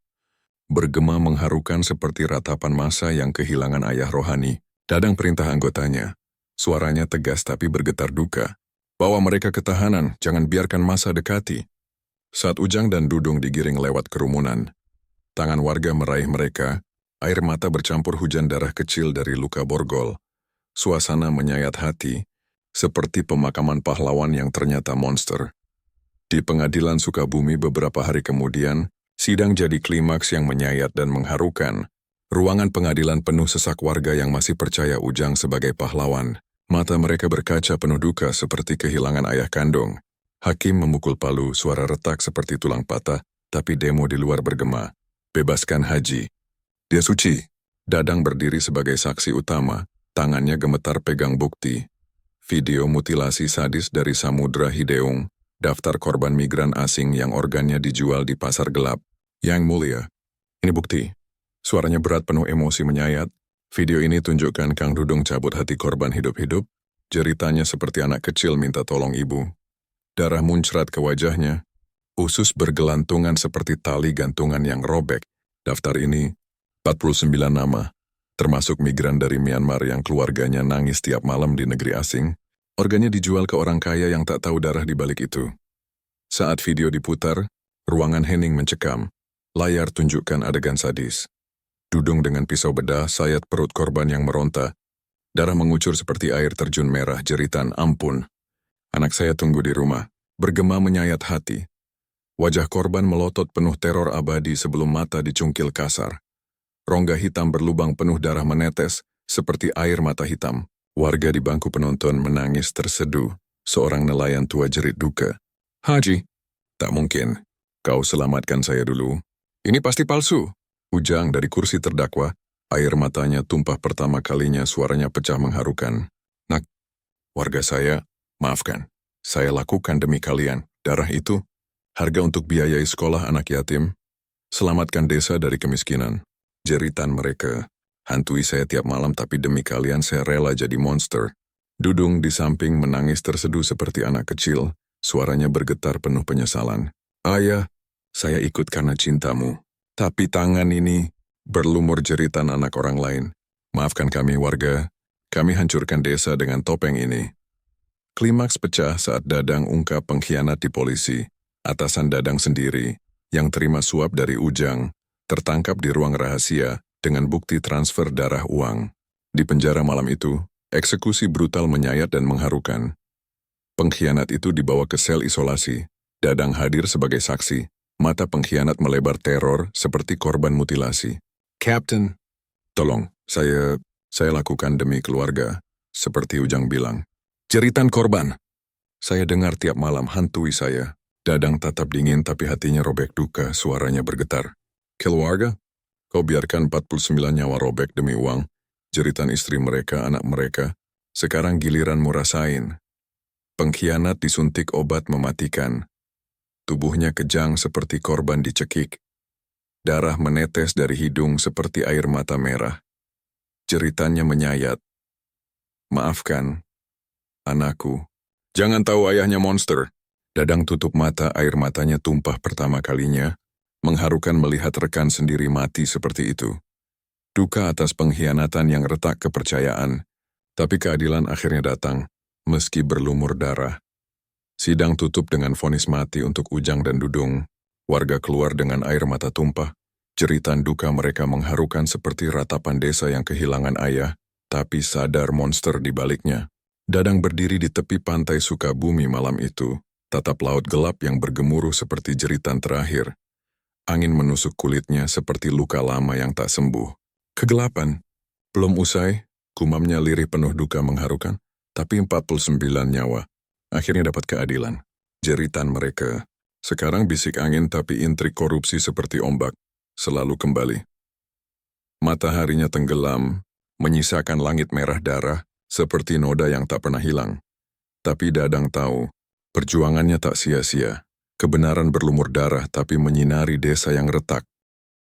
Bergema mengharukan seperti ratapan massa yang kehilangan ayah rohani. Dadang perintah anggotanya. Suaranya tegas tapi bergetar duka. "Bawa mereka ke tahanan, jangan biarkan massa dekati." Saat Ujang dan Dudung digiring lewat kerumunan, tangan warga meraih mereka, air mata bercampur hujan darah kecil dari luka borgol. Suasana menyayat hati, seperti pemakaman pahlawan yang ternyata monster. Di pengadilan Sukabumi beberapa hari kemudian, sidang jadi klimaks yang menyayat dan mengharukan. Ruangan pengadilan penuh sesak warga yang masih percaya Ujang sebagai pahlawan. Mata mereka berkaca penuh duka seperti kehilangan ayah kandung. Hakim memukul palu, suara retak seperti tulang patah, tapi demo di luar bergema. "Bebaskan Haji. Dia suci." Dadang berdiri sebagai saksi utama, tangannya gemetar pegang bukti. Video mutilasi sadis dari Samudra Hideung, daftar korban migran asing yang organnya dijual di pasar gelap. "Yang mulia, ini bukti." Suaranya berat penuh emosi menyayat. Video ini tunjukkan Kang Dudung cabut hati korban hidup-hidup. Jeritanya seperti anak kecil minta tolong ibu. Darah muncrat ke wajahnya. Usus bergelantungan seperti tali gantungan yang robek. Daftar ini, 49 nama, termasuk migran dari Myanmar yang keluarganya nangis tiap malam di negeri asing. Organnya dijual ke orang kaya yang tak tahu darah di balik itu. Saat video diputar, ruangan hening mencekam. Layar tunjukkan adegan sadis. Dudung dengan pisau bedah sayat perut korban yang meronta. Darah mengucur seperti air terjun merah, jeritan, "Ampun. Anak saya tunggu di rumah." Bergema menyayat hati. Wajah korban melotot penuh teror abadi sebelum mata dicungkil kasar. Rongga hitam berlubang penuh darah menetes, seperti air mata hitam. Warga di bangku penonton menangis terseduh. Seorang nelayan tua jerit duka. "Haji, tak mungkin. Kau selamatkan saya dulu. Ini pasti palsu." Ujang dari kursi terdakwa, air matanya tumpah pertama kalinya, suaranya pecah mengharukan. "Nak, warga saya, maafkan. Saya lakukan demi kalian. Darah itu, harga untuk biayai sekolah anak yatim. Selamatkan desa dari kemiskinan." Jeritan mereka, "Hantui saya tiap malam tapi demi kalian saya rela jadi monster." Dudung di samping menangis terseduh seperti anak kecil, suaranya bergetar penuh penyesalan. "Ayah, saya ikut karena cintamu. Tapi tangan ini berlumur jeritan anak orang lain. Maafkan kami warga, kami hancurkan desa dengan topeng ini." Klimaks pecah saat Dadang ungkap pengkhianat di polisi. Atasan Dadang sendiri, yang terima suap dari Ujang, tertangkap di ruang rahasia dengan bukti transfer darah uang. Di penjara malam itu, eksekusi brutal menyayat dan mengharukan. Pengkhianat itu dibawa ke sel isolasi. Dadang hadir sebagai saksi. Mata pengkhianat melebar teror seperti korban mutilasi. Captain, Tolong, saya lakukan demi keluarga, seperti Ujang bilang. Jeritan korban. Saya dengar tiap malam hantui saya. Dadang tatap dingin tapi hatinya robek duka, suaranya bergetar. Keluarga? Kau biarkan 49 nyawa robek demi uang, jeritan istri mereka, anak mereka. Sekarang giliranmu rasain. Pengkhianat disuntik obat mematikan. Tubuhnya kejang seperti korban dicekik. Darah menetes dari hidung seperti air mata merah. Jeritannya menyayat. Maafkan, anakku. Jangan tahu ayahnya monster. Dadang tutup mata, air matanya tumpah pertama kalinya, mengharukan melihat rekan sendiri mati seperti itu. Duka atas pengkhianatan yang retak kepercayaan, tapi keadilan akhirnya datang, meski berlumur darah. Sidang tutup dengan vonis mati untuk Ujang dan Dudung. Warga keluar dengan air mata tumpah. Jeritan duka mereka mengharukan seperti ratapan desa yang kehilangan ayah, tapi sadar monster di baliknya. Dadang berdiri di tepi pantai Sukabumi malam itu, tatap laut gelap yang bergemuruh seperti jeritan terakhir. Angin menusuk kulitnya seperti luka lama yang tak sembuh. Kegelapan. Belum usai, gumamnya lirih penuh duka mengharukan, tapi 49 nyawa. Akhirnya dapat keadilan. Jeritan mereka. Sekarang bisik angin tapi intrik korupsi seperti ombak. Selalu kembali. Mataharinya tenggelam, menyisakan langit merah darah, seperti noda yang tak pernah hilang. Tapi Dadang tahu, perjuangannya tak sia-sia. Kebenaran berlumur darah tapi menyinari desa yang retak.